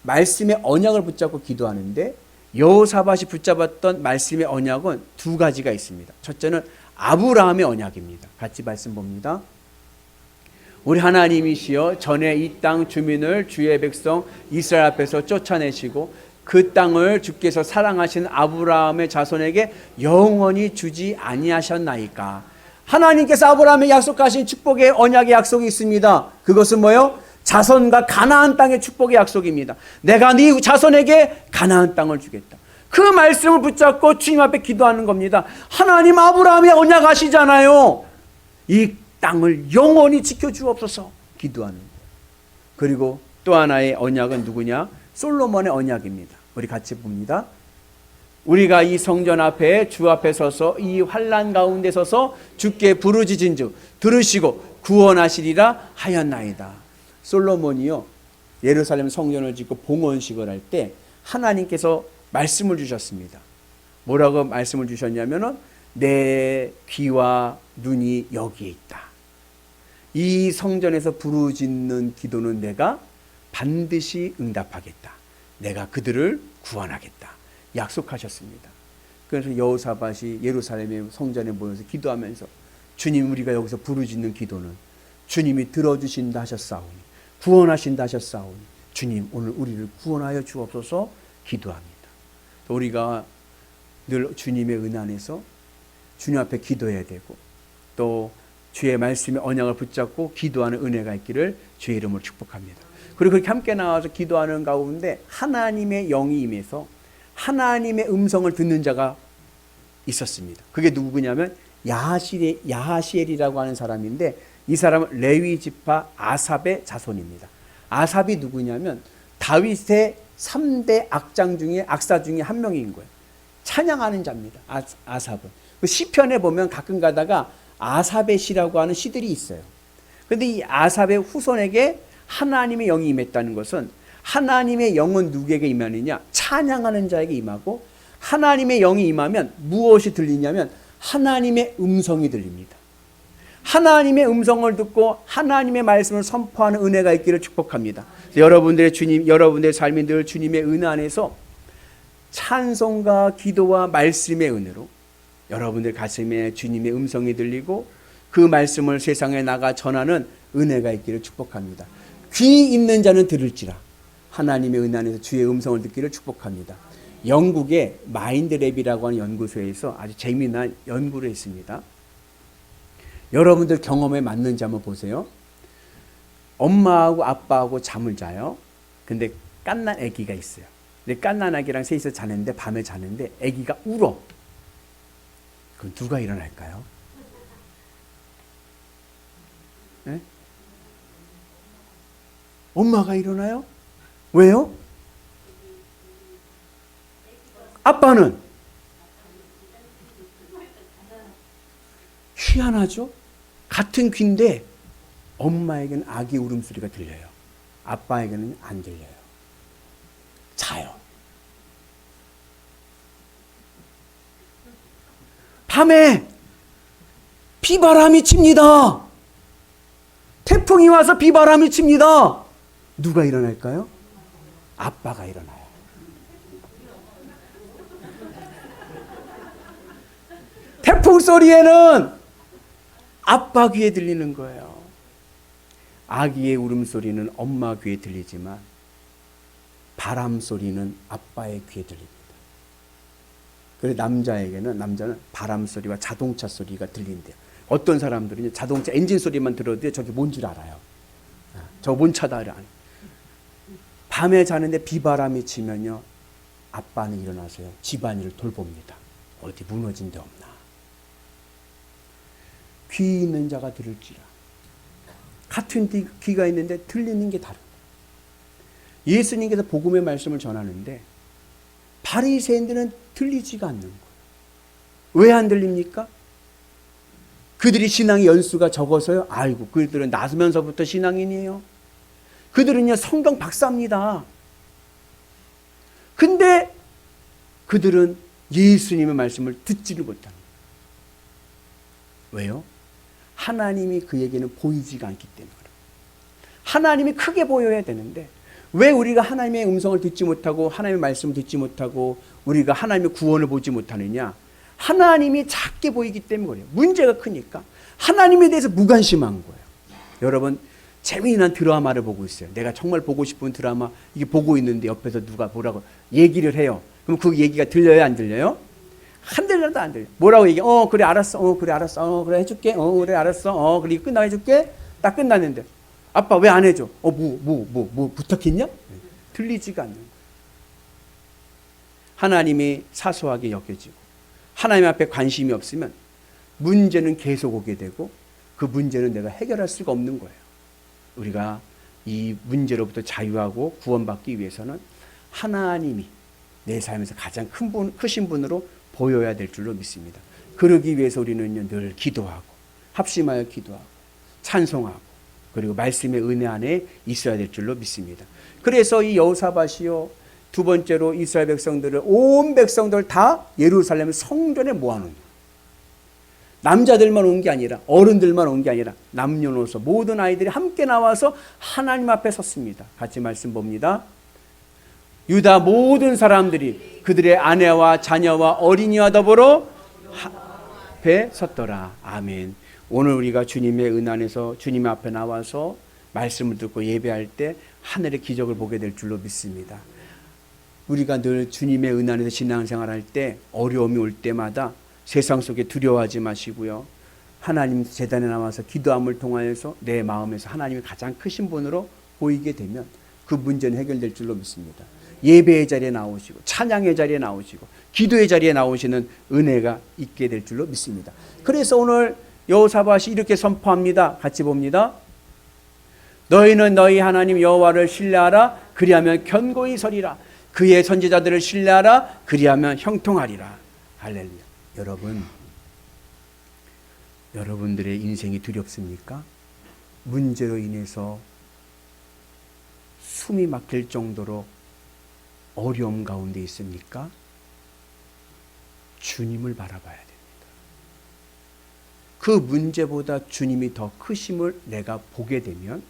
말씀의 언약을 붙잡고 기도하는데 여호사밧이 붙잡았던 말씀의 언약은 두 가지가 있습니다. 첫째는 아브라함의 언약입니다. 같이 말씀 봅니다. 우리 하나님이시여 전에 이 땅 주민을 주의 백성 이스라엘 앞에서 쫓아내시고 그 땅을 주께서 사랑하신 아브라함의 자손에게 영원히 주지 아니하셨나이까. 하나님께서 아브라함에 약속하신 축복의 언약의 약속이 있습니다. 그것은 뭐요? 자손과 가나안 땅의 축복의 약속입니다. 내가 네 자손에게 가나안 땅을 주겠다. 그 말씀을 붙잡고 주님 앞에 기도하는 겁니다. 하나님 아브라함의 언약 아시잖아요. 이 땅을 영원히 지켜주옵소서 기도하는 거예요. 그리고 또 하나의 언약은 누구냐? 솔로몬의 언약입니다. 우리 같이 봅니다. 우리가 이 성전 앞에 주 앞에 서서 이 환난 가운데 서서 주께 부르짖은즉 들으시고 구원하시리라 하였나이다. 솔로몬이요 예루살렘 성전을 짓고 봉헌식을 할 때 하나님께서 말씀을 주셨습니다. 뭐라고 말씀을 주셨냐면은 내 귀와 눈이 여기에 있다. 이 성전에서 부르짖는 기도는 내가 반드시 응답하겠다. 내가 그들을 구원하겠다. 약속하셨습니다. 그래서 여호사밧이 예루살렘의 성전에 모여서 기도하면서 주님 우리가 여기서 부르짖는 기도는 주님이 들어주신다 하셨사오니 구원하신다 하셨사오니 주님 오늘 우리를 구원하여 주옵소서 기도합니다. 우리가 늘 주님의 은혜 안에서 주님 앞에 기도해야 되고 또 주의 말씀의 언약을 붙잡고 기도하는 은혜가 있기를 주의 이름으로 축복합니다. 그리고 그렇게 함께 나와서 기도하는 가운데 하나님의 영이 임해서 하나님의 음성을 듣는 자가 있었습니다. 그게 누구냐면 야하시엘이라고 하는 사람인데 이 사람은 레위 지파 아삽의 자손입니다. 아삽이 누구냐면 다윗의 3대 악사 중에 한 명인 거예요. 찬양하는 자입니다. 아삽은. 그 시편에 보면 가끔 가다가 아삽의 시라고 하는 시들이 있어요. 그런데 이 아삽의 후손에게 하나님의 영이 임했다는 것은 하나님의 영은 누구에게 임하느냐? 찬양하는 자에게 임하고 하나님의 영이 임하면 무엇이 들리냐면 하나님의 음성이 들립니다. 하나님의 음성을 듣고 하나님의 말씀을 선포하는 은혜가 있기를 축복합니다. 여러분들의 삶이 늘 주님의 은혜 안에서 찬송과 기도와 말씀의 은혜로 여러분들 가슴에 주님의 음성이 들리고 그 말씀을 세상에 나가 전하는 은혜가 있기를 축복합니다. 귀 있는 자는 들을지라 하나님의 은혜 안에서 주의 음성을 듣기를 축복합니다. 영국의 마인드랩이라고 하는 연구소에서 아주 재미난 연구를 했습니다. 여러분들 경험에 맞는지 한번 보세요. 엄마하고 아빠하고 잠을 자요. 근데 갓난 아기가 있어요. 근데 갓난 아기랑 셋이서 자는데 밤에 자는데 아기가 울어. 그럼 누가 일어날까요? 네? 엄마가 일어나요? 왜요? 아빠는? 희한하죠? 같은 귀인데 엄마에게는 아기 울음소리가 들려요. 아빠에게는 안 들려요. 자요. 밤에 비바람이 칩니다. 태풍이 와서 비바람이 칩니다. 누가 일어날까요? 아빠가 일어나요. 태풍 소리에는 아빠 귀에 들리는 거예요. 아기의 울음소리는 엄마 귀에 들리지만 바람 소리는 아빠의 귀에 들립니다. 그래서 남자는 바람 소리와 자동차 소리가 들린대요. 어떤 사람들은 자동차 엔진 소리만 들어도 저게 뭔 줄 알아요. 저 뭔 차다 알아요. 밤에 자는데 비바람이 치면요 아빠는 일어나서요 집안일을 돌봅니다. 어디 무너진 데 없나. 귀 있는 자가 들을지라. 같은 귀가 있는데 들리는 게 다른 거예요. 예수님께서 복음의 말씀을 전하는데 바리새인들은 들리지가 않는 거예요. 왜 안 들립니까? 그들이 신앙의 연수가 적어서요. 아이고 그들은 나서면서부터 신앙인이에요. 그들은요 성경 박사입니다. 근데 그들은 예수님의 말씀을 듣지를 못합니다. 왜요? 하나님이 그에게는 보이지가 않기 때문에 그래요. 하나님이 크게 보여야 되는데 왜 우리가 하나님의 음성을 듣지 못하고 하나님의 말씀을 듣지 못하고 우리가 하나님의 구원을 보지 못하느냐? 하나님이 작게 보이기 때문에 그래요. 문제가 크니까 하나님에 대해서 무관심한 거예요. 여러분 재미난 드라마를 보고 있어요. 내가 정말 보고 싶은 드라마 이게 보고 있는데 옆에서 누가 뭐라고 얘기를 해요. 그럼 그 얘기가 들려요, 안 들려요? 한 들려도 안 들려. 뭐라고 얘기해? 그래 알았어. 그래 알았어. 그래 해줄게. 그래 알았어. 그래 끝나 해줄게. 딱 끝났는데 아빠 왜 안 해줘? 뭐 부탁했냐? 들리지가 않는 거예요. 하나님이 사소하게 여겨지고 하나님 앞에 관심이 없으면 문제는 계속 오게 되고 그 문제는 내가 해결할 수가 없는 거예요. 우리가 이 문제로부터 자유하고 구원받기 위해서는 하나님이 내 삶에서 가장 크신 분으로 보여야 될 줄로 믿습니다. 그러기 위해서 우리는 늘 기도하고 합심하여 기도하고 찬송하고 그리고 말씀의 은혜 안에 있어야 될 줄로 믿습니다. 그래서 이 여호사밧이요 두 번째로 이스라엘 백성들을 온 백성들 다 예루살렘 성전에 모아놓은 거예요. 남자들만 온 게 아니라 어른들만 온 게 아니라 남녀노소 모든 아이들이 함께 나와서 하나님 앞에 섰습니다. 같이 말씀 봅니다. 유다 모든 사람들이 그들의 아내와 자녀와 어린이와 더불어 앞에 섰더라. 아멘. 오늘 우리가 주님의 은 안에서 주님 앞에 나와서 말씀을 듣고 예배할 때 하늘의 기적을 보게 될 줄로 믿습니다. 우리가 늘 주님의 은 안에서 신앙생활할 때 어려움이 올 때마다 세상 속에 두려워하지 마시고요. 하나님 제단에 나와서 기도함을 통하여서 내 마음에서 하나님이 가장 크신 분으로 보이게 되면 그 문제는 해결될 줄로 믿습니다. 예배의 자리에 나오시고 찬양의 자리에 나오시고 기도의 자리에 나오시는 은혜가 있게 될 줄로 믿습니다. 그래서 오늘 여호사밧이 이렇게 선포합니다. 같이 봅니다. 너희는 너희 하나님 여호와를 신뢰하라. 그리하면 견고히 서리라. 그의 선지자들을 신뢰하라. 그리하면 형통하리라. 할렐루야. 여러분, 여러분들의 인생이 두렵습니까? 문제로 인해서 숨이 막힐 정도로 어려움 가운데 있습니까? 주님을 바라봐야 됩니다. 그 문제보다 주님이 더 크심을 내가 보게 되면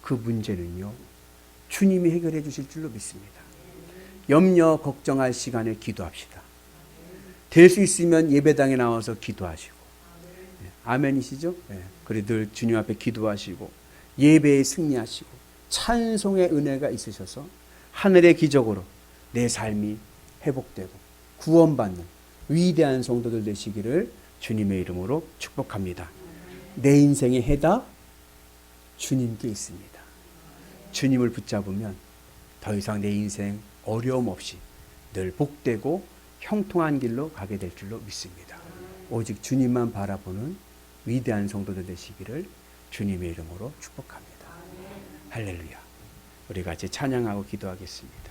그 문제는요, 주님이 해결해 주실 줄로 믿습니다. 염려, 걱정할 시간에 기도합시다. 될 수 있으면 예배당에 나와서 기도하시고, 아멘이시죠? 그래 늘 주님 앞에 기도하시고 예배에 승리하시고 찬송의 은혜가 있으셔서 하늘의 기적으로 내 삶이 회복되고 구원받는 위대한 성도들 되시기를 주님의 이름으로 축복합니다. 내 인생의 해답 주님께 있습니다. 주님을 붙잡으면 더 이상 내 인생 어려움 없이 늘 복되고 형통한 길로 가게 될 줄로 믿습니다. 오직 주님만 바라보는 위대한 성도들 되시기를 주님의 이름으로 축복합니다. 할렐루야. 우리 같이 찬양하고 기도하겠습니다.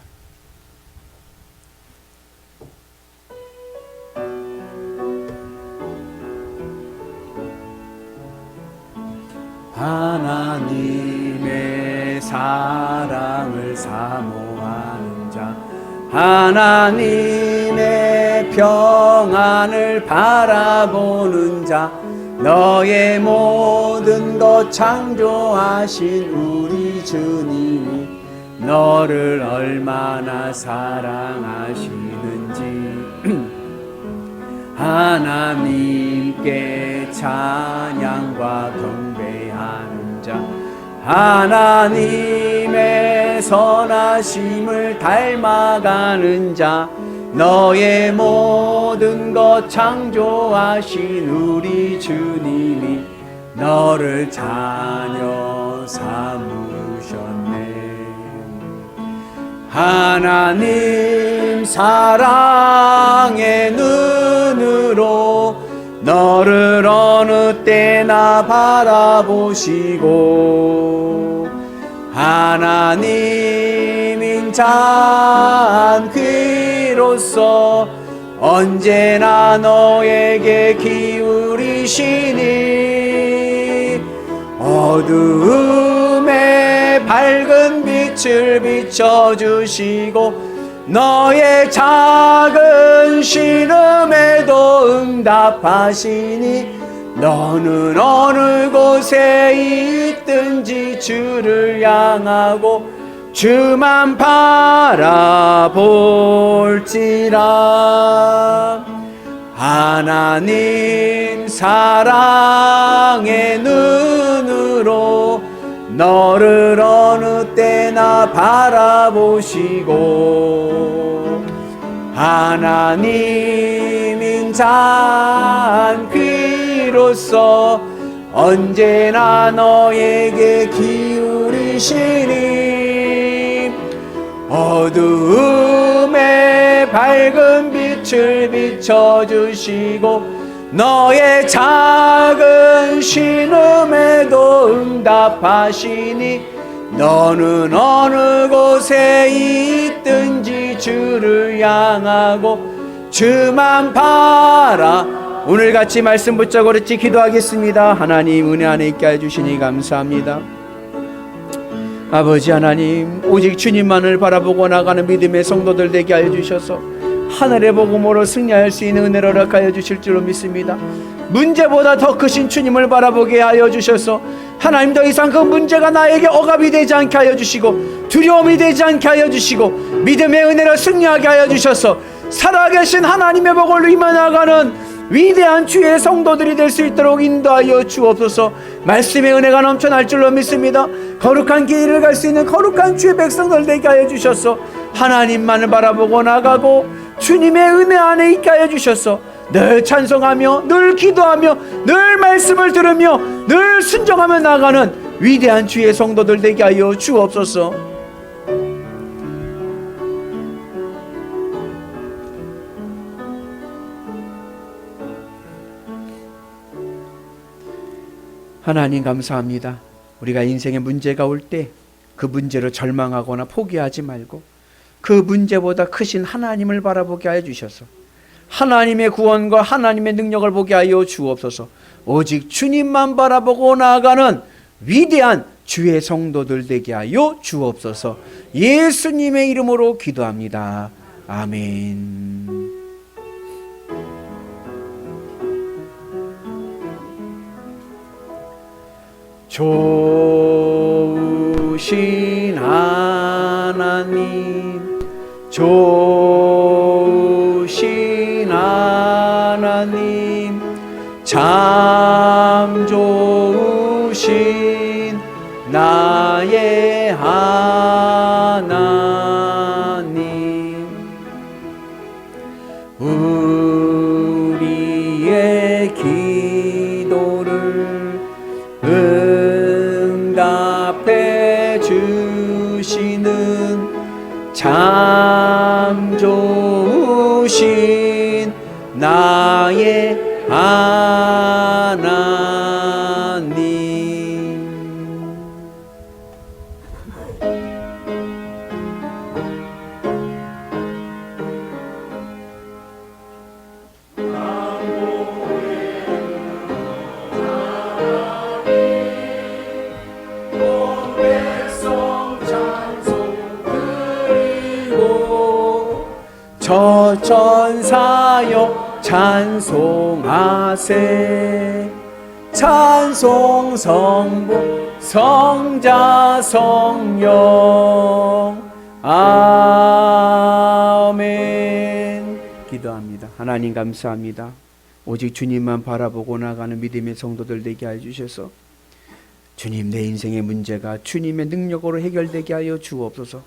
하나님의 사랑을 사모하는 자, 하나님의 평안을 바라보는 자, 너의 모든 것 창조하신 우리 주님이 너를 얼마나 사랑하시는지 하나님께 찬양과 경배하는 자, 하나님의 선하심을 닮아가는 자, 너의 모든 것 창조하신 우리 주님이 너를 자녀 삼으셨네. 하나님 사랑의 눈으로 너를 어느 때나 바라보시고 하나님 인자한 귀로서 언제나 너에게 기울이시니 어두움에 밝은 빛을 비춰주시고 너의 작은 신음에도 응답하시니 너는 어느 곳에 있든지 주를 향하고 주만 바라볼지라. 하나님 사랑의 눈으로 너를 어느 때나 바라보시고 하나님 인자한 귀로서 언제나 너에게 기울이시니 어두움에 밝은 빛을 비춰주시고 너의 작은 신음에도 응답하시니 너는 어느 곳에 있든지 주를 향하고 주만 바라. 오늘 같이 말씀 붙잡고 그렇지 기도하겠습니다. 하나님 은혜 안에 있게 해주시니 감사합니다. 아버지 하나님, 오직 주님만을 바라보고 나가는 믿음의 성도들 되게 하여 주셔서 하늘의 복음으로 승리할 수 있는 은혜를 허락하여 주실 줄로 믿습니다. 문제보다 더 크신 주님을 바라보게 하여 주셔서 하나님 더 이상 그 문제가 나에게 억압이 되지 않게 하여 주시고 두려움이 되지 않게 하여 주시고 믿음의 은혜로 승리하게 하여 주셔서 살아계신 하나님의 복을 임해나가는 위대한 주의 성도들이 될 수 있도록 인도하여 주옵소서. 말씀의 은혜가 넘쳐날 줄로 믿습니다. 거룩한 길을 갈 수 있는 거룩한 주의 백성들 되게 하여 주셔서 하나님만을 바라보고 나가고 주님의 은혜 안에 있게 하여 주셔서 늘 찬송하며 늘 기도하며 늘 말씀을 들으며 늘 순종하며 나가는 위대한 주의 성도들 되게 하여 주옵소서. 하나님 감사합니다. 우리가 인생의 문제가 올 때 그 문제로 절망하거나 포기하지 말고 그 문제보다 크신 하나님을 바라보게 하여 주셔서 하나님의 구원과 하나님의 능력을 보게 하여 주옵소서. 오직 주님만 바라보고 나아가는 위대한 주의 성도들 되게 하여 주옵소서. 예수님의 이름으로 기도합니다. 아멘. 좋으신 하나님, 좋으신 하나님, 참 좋으신 나의 하나님, 우리의 기도를 응답해 주시는 참 좋으신 나의 하나님. 저 천사여 찬송하세. 찬송 성부 성자 성령. 아멘. 기도합니다. 하나님 감사합니다. 오직 주님만 바라보고 나가는 믿음의 성도들 되게 하여 주셔서 주님, 내 인생의 문제가 주님의 능력으로 해결되게 하여 주옵소서.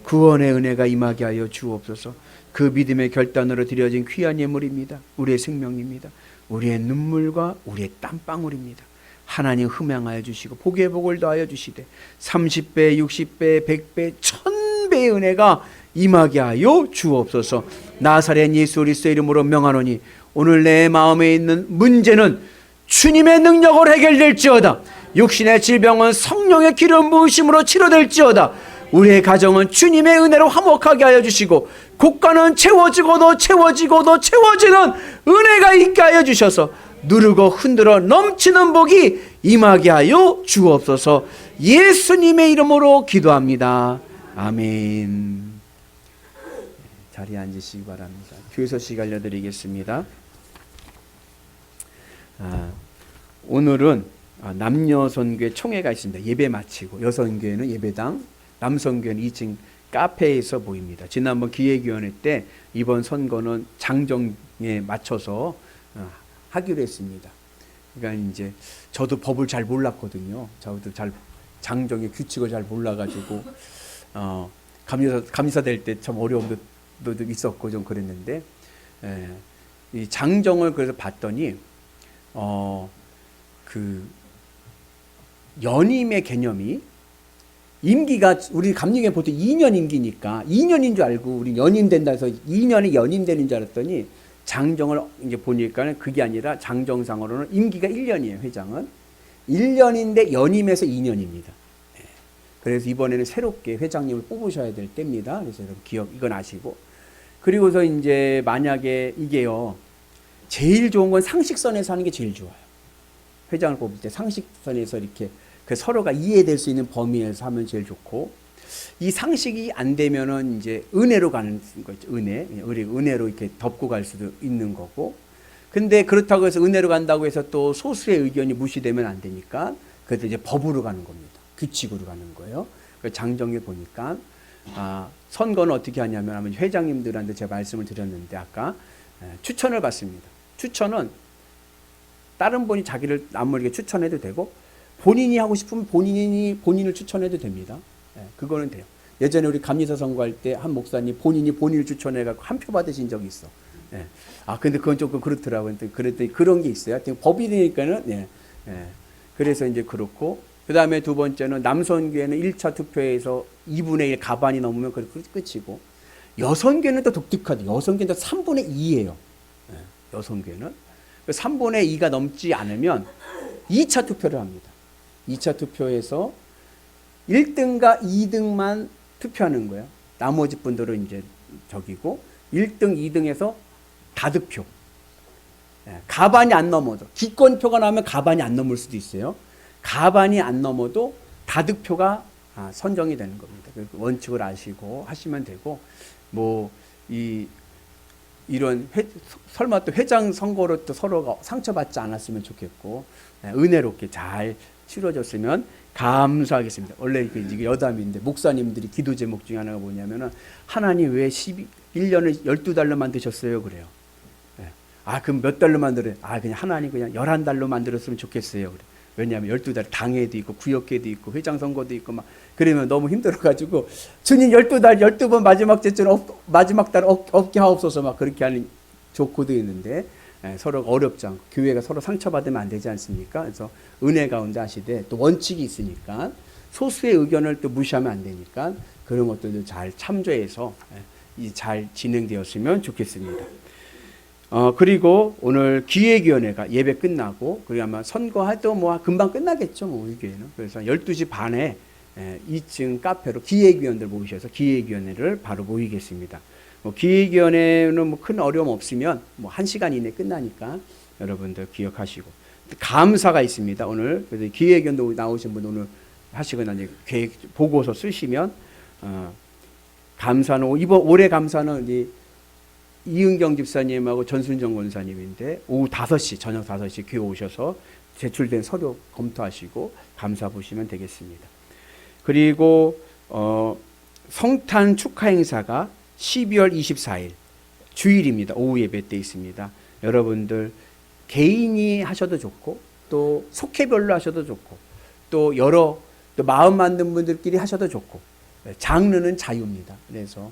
구원의 은혜가 임하게 하여 주옵소서. 그 믿음의 결단으로 드려진 귀한 예물입니다. 우리의 생명입니다. 우리의 눈물과 우리의 땀방울입니다. 하나님 흠양하여 주시고 복의 복을 더하여 주시되 30배, 60배, 100배, 1000배의 은혜가 임하게 하여 주옵소서. 나사렛 예수 그리스도의 이름으로 명하노니 오늘 내 마음에 있는 문제는 주님의 능력으로 해결될지어다. 육신의 질병은 성령의 기름 부으심으로 치료될지어다. 우리의 가정은 주님의 은혜로 화목하게 하여 주시고 국가는 채워지고도 채워지고도 채워지는 은혜가 있게 하여 주셔서 누르고 흔들어 넘치는 복이 임하게 하여 주옵소서. 예수님의 이름으로 기도합니다. 아멘. 자리에 앉으시기 바랍니다. 교회 소식 알려드리겠습니다. 오늘은 남녀 선교회 총회가 있습니다. 예배 마치고 여선교회는 예배당, 남선교회는 2층 카페에서 모입니다. 지난번 기획위원회 때 이번 선거는 장정에 맞춰서 하기로 했습니다. 그러니까 이제 저도 법을 잘 몰랐거든요. 저도 잘 장정의 규칙을 잘 몰라가지고 감리사 될 때 참 어려움도 있었고 좀 그랬는데 이 장정을 그래서 봤더니 그 연임의 개념이 임기가 우리 감리교회 보통 2년 임기니까 2년인 줄 알고 우리 연임된다 해서 2년에 연임되는 줄 알았더니 장정을 이제 보니까 그게 아니라 장정상으로는 임기가 1년이에요. 회장은 1년인데 연임해서 2년입니다. 그래서 이번에는 새롭게 회장님을 뽑으셔야 될 때입니다. 그래서 여러분 이건 아시고, 그리고서 이제 만약에 이게요, 제일 좋은 건 상식선에서 하는 게 제일 좋아요. 회장을 뽑을 때 상식선에서 이렇게 그 서로가 이해될 수 있는 범위에서 하면 제일 좋고, 이 상식이 안 되면은 이제 은혜로 가는 거죠. 은혜로 이렇게 덮고 갈 수도 있는 거고. 근데 그렇다고 해서 은혜로 간다고 해서 또 소수의 의견이 무시되면 안 되니까 그래도 이제 법으로 가는 겁니다. 규칙으로 가는 거예요. 장정에 보니까 선거는 어떻게 하냐면 아마 회장님들한테 제가 말씀을 드렸는데 아까 추천을 받습니다. 추천은 다른 분이 자기를 남에게 추천해도 되고 본인이 하고 싶으면 본인을 추천해도 됩니다. 그거는 돼요. 예전에 우리 감리사 선거할 때 한 목사님 본인이 본인을 추천해갖고 한 표 받으신 적이 있어. 근데 그건 조금 그렇더라고요. 그랬더니 그런 게 있어요. 법이니까는 그래서 이제 그렇고, 그 다음에 두 번째는 남선교회는 1차 투표에서 2분의 1 가반이 넘으면 끝이고, 여선교회는 또 독특하죠. 여선교회는 3분의 2예요. 여선교회는 3분의 2가 넘지 않으면 2차 투표를 합니다. 2차 투표에서 1등과 2등만 투표하는 거예요. 나머지 분들은 이제 저기고 1등, 2등에서 다득표. 가반이 안 넘어도, 기권표가 나오면 가반이 안 넘을 수도 있어요. 가반이 안 넘어도 다득표가 선정이 되는 겁니다. 그 원칙을 아시고 하시면 되고, 이런 설마 또 회장 선거로 또 서로가 상처받지 않았으면 좋겠고, 은혜롭게 잘 치러졌으면 감사하겠습니다. 원래 이게 여담인데 목사님들이 기도 제목 중에 하나가 뭐냐면은 하나님 왜 1년을 12달로 만드셨어요? 그래요. 그럼 몇 달로 만들어요? 그냥 하나님 그냥 11달로 만들었으면 좋겠어요. 그래. 왜냐하면 12달 당회도 있고 구역회도 있고 회장 선거도 있고 막 그러면 너무 힘들어가지고 주님 12달 12번 마지막 달 없게 하옵소서 막 그렇게 하는 조코도 있는데, 서로가 어렵지 않고 교회가 서로 상처받으면 안 되지 않습니까? 그래서 은혜 가운데 하시되 또 원칙이 있으니까 소수의 의견을 또 무시하면 안 되니까 그런 것들도 잘 참조해서 잘 진행되었으면 좋겠습니다. 그리고 오늘 기획위원회가 예배 끝나고, 그리고 아마 선거해도 금방 끝나겠죠, 우리 교회는. 그래서 12시 반에 2층 카페로 기획위원들 모이셔서 기획위원회를 바로 모이겠습니다. 기획위원회는 큰 어려움 없으면 1시간 이내에 끝나니까 여러분들 기억하시고. 감사가 있습니다, 오늘. 그래서 기획위원도 나오신 분 오늘 하시거나 이제 계획 보고서 쓰시면, 감사는, 올해 감사는 이제 이은경 집사님하고 전순정 권사님인데 오후 5시, 저녁 5시 교회 오셔서 제출된 서류 검토하시고 감사 보시면 되겠습니다. 그리고 성탄 축하 행사가 12월 24일 주일입니다. 오후 예배 때 있습니다. 여러분들 개인이 하셔도 좋고 또 속회별로 하셔도 좋고 또 또 마음 맞는 분들끼리 하셔도 좋고, 장르는 자유입니다. 그래서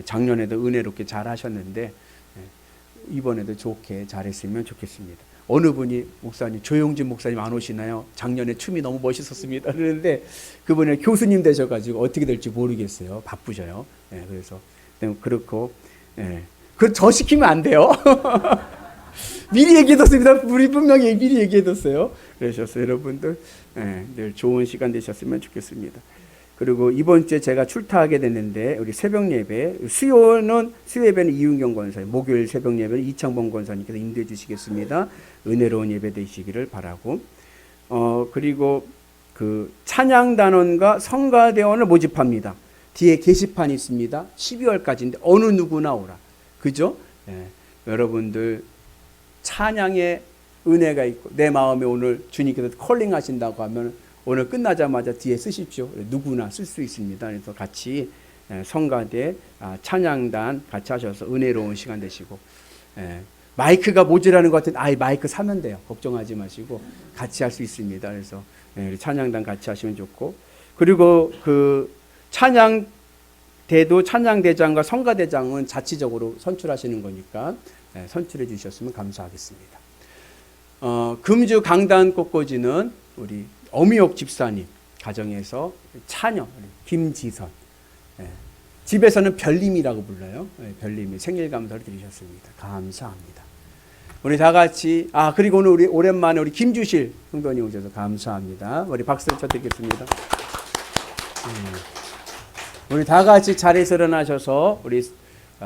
작년에도 은혜롭게 잘 하셨는데 이번에도 좋게 잘했으면 좋겠습니다. 어느 분이 목사님, 조용진 목사님 안 오시나요? 작년에 춤이 너무 멋있었습니다. 그런데 그분이 교수님 되셔가지고 어떻게 될지 모르겠어요. 바쁘셔요. 그래서 그렇고, 저 시키면 안 돼요. 미리 얘기해뒀습니다. 우리 분명히 미리 얘기해뒀어요. 그러셔서 여러분들 늘 좋은 시간 되셨으면 좋겠습니다. 그리고 이번 주에 제가 출타하게 됐는데 우리 새벽 예배, 수요 예배는 이윤경 권사님, 목요일 새벽 예배는 이창범 권사님께서 인도해 주시겠습니다. 은혜로운 예배 되시기를 바라고, 그리고 그 찬양단원과 성가대원을 모집합니다. 뒤에 게시판이 있습니다. 12월까지인데 어느 누구나 오라. 그죠? 여러분들 찬양에 은혜가 있고 내 마음에 오늘 주님께서 콜링하신다고 하면 오늘 끝나자마자 뒤에 쓰십시오. 누구나 쓸 수 있습니다. 그래서 같이 성가대 찬양단 같이 하셔서 은혜로운 시간 되시고, 마이크가 모자라는 것 같은 마이크 사면 돼요. 걱정하지 마시고 같이 할 수 있습니다. 그래서 찬양단 같이 하시면 좋고, 그리고 그 찬양대도 찬양대장과 성가대장은 자치적으로 선출하시는 거니까 선출해 주셨으면 감사하겠습니다. 금주 강단 꽃꽂이는 우리 어미옥 집사님 가정에서 차녀 김지선, 집에서는 별님이라고 불러요. 별님이 생일 감사를 드리셨습니다. 감사합니다. 우리 다 같이 그리고 오늘 우리 오랜만에 우리 김주실 성도님 오셔서 감사합니다. 우리 박수를 쳐드리겠습니다. 우리 다 같이 자리에서 일어나셔서 우리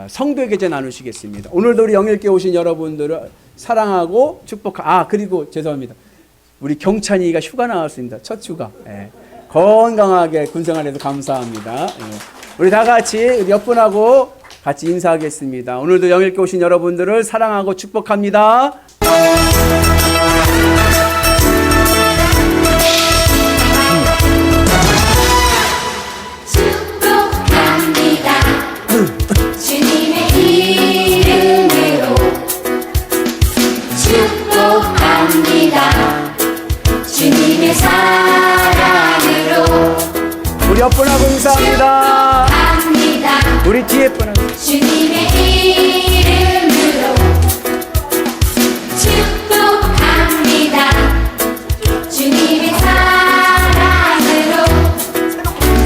성도의 계제 나누시겠습니다. 오늘도 우리 영일교회 오신 여러분들을 사랑하고 그리고 죄송합니다. 우리 경찬이가 휴가 나왔습니다. 첫 휴가. 건강하게 군생활해서 감사합니다. 우리 다 같이 몇 분하고 같이 인사하겠습니다. 오늘도 영일교회 오신 여러분들을 사랑하고 축복합니다. 주님의 이름으로 축복합니다. 주님의 사랑으로 우리 옆분하고 인사합니다. 축복합니다. 우리 뒤에 분하고 주님의 이름으로 축복합니다. 주님의 사랑으로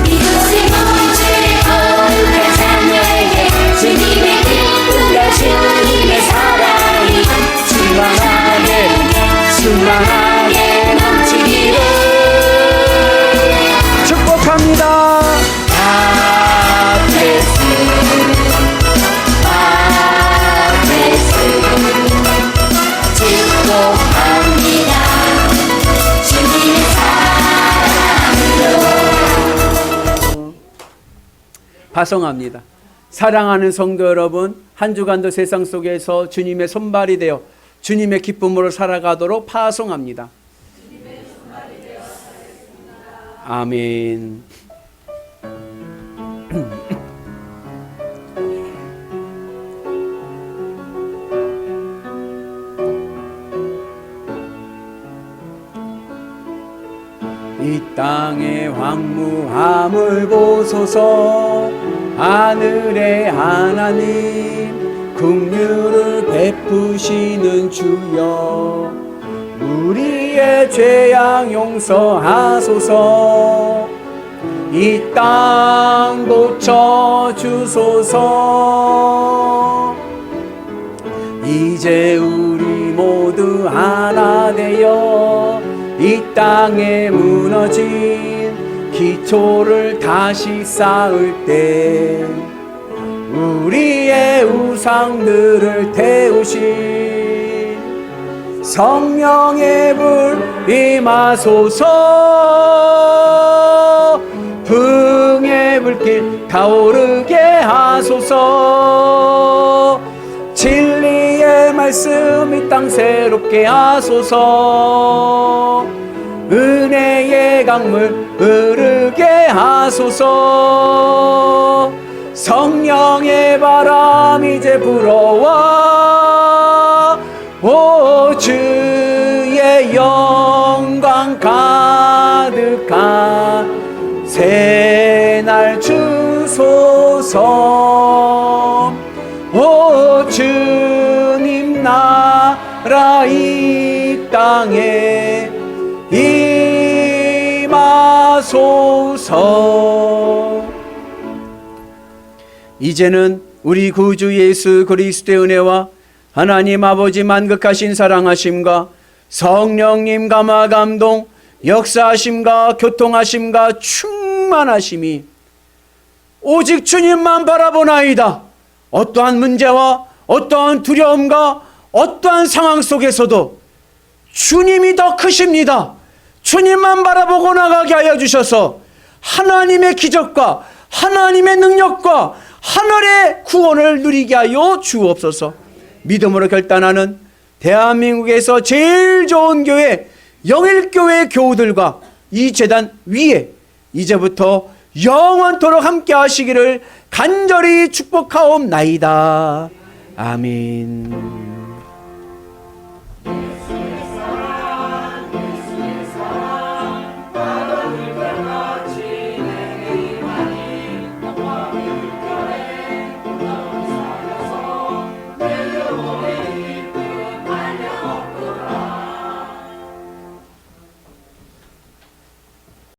이곳에 모주의 거룩한 자녀에게 주님의 기쁨과 주님의 사랑이 충만하게 넘치기를 축복합니다. 축복합니다. 주님의 사랑으로 파송합니다. 사랑하는 성도 여러분, 한 주간도 세상 속에서 주님의 손발이 되어 주님의 기쁨으로 살아가도록 파송합니다. 아멘. 이 땅의 황무함을 보소서. 하늘의 하나님 긍휼을 베푸시는 주여, 우리의 죄악 용서하소서. 이 땅 고쳐주소서. 이제 우리 모두 하나 되어 이 땅에 무너진 기초를 다시 쌓을 때 우리의 우상들을 태우신 성령의 불 임하소서. 흥의 불길 타오르게 하소서. 진리의 말씀 이 땅 새롭게 하소서. 은혜의 강물 흐르게 하소서. 성령의 바람 이제 불어와 오 주의 영광 가득한 새날 주소서. 오 주님 나라 이 땅에 임하소서. 이제는 우리 구주 예수 그리스도의 은혜와 하나님 아버지 만극하신 사랑하심과 성령님 감화 감동 역사하심과 교통하심과 충만하심이 오직 주님만 바라보나이다. 어떠한 문제와 어떠한 두려움과 어떠한 상황 속에서도 주님이 더 크십니다. 주님만 바라보고 나가게 하여 주셔서 하나님의 기적과 하나님의 능력과 하늘의 구원을 누리게 하여 주옵소서. 믿음으로 결단하는 대한민국에서 제일 좋은 교회 영일교회 교우들과 이 재단 위에 이제부터 영원토록 함께 하시기를 간절히 축복하옵나이다. 아멘.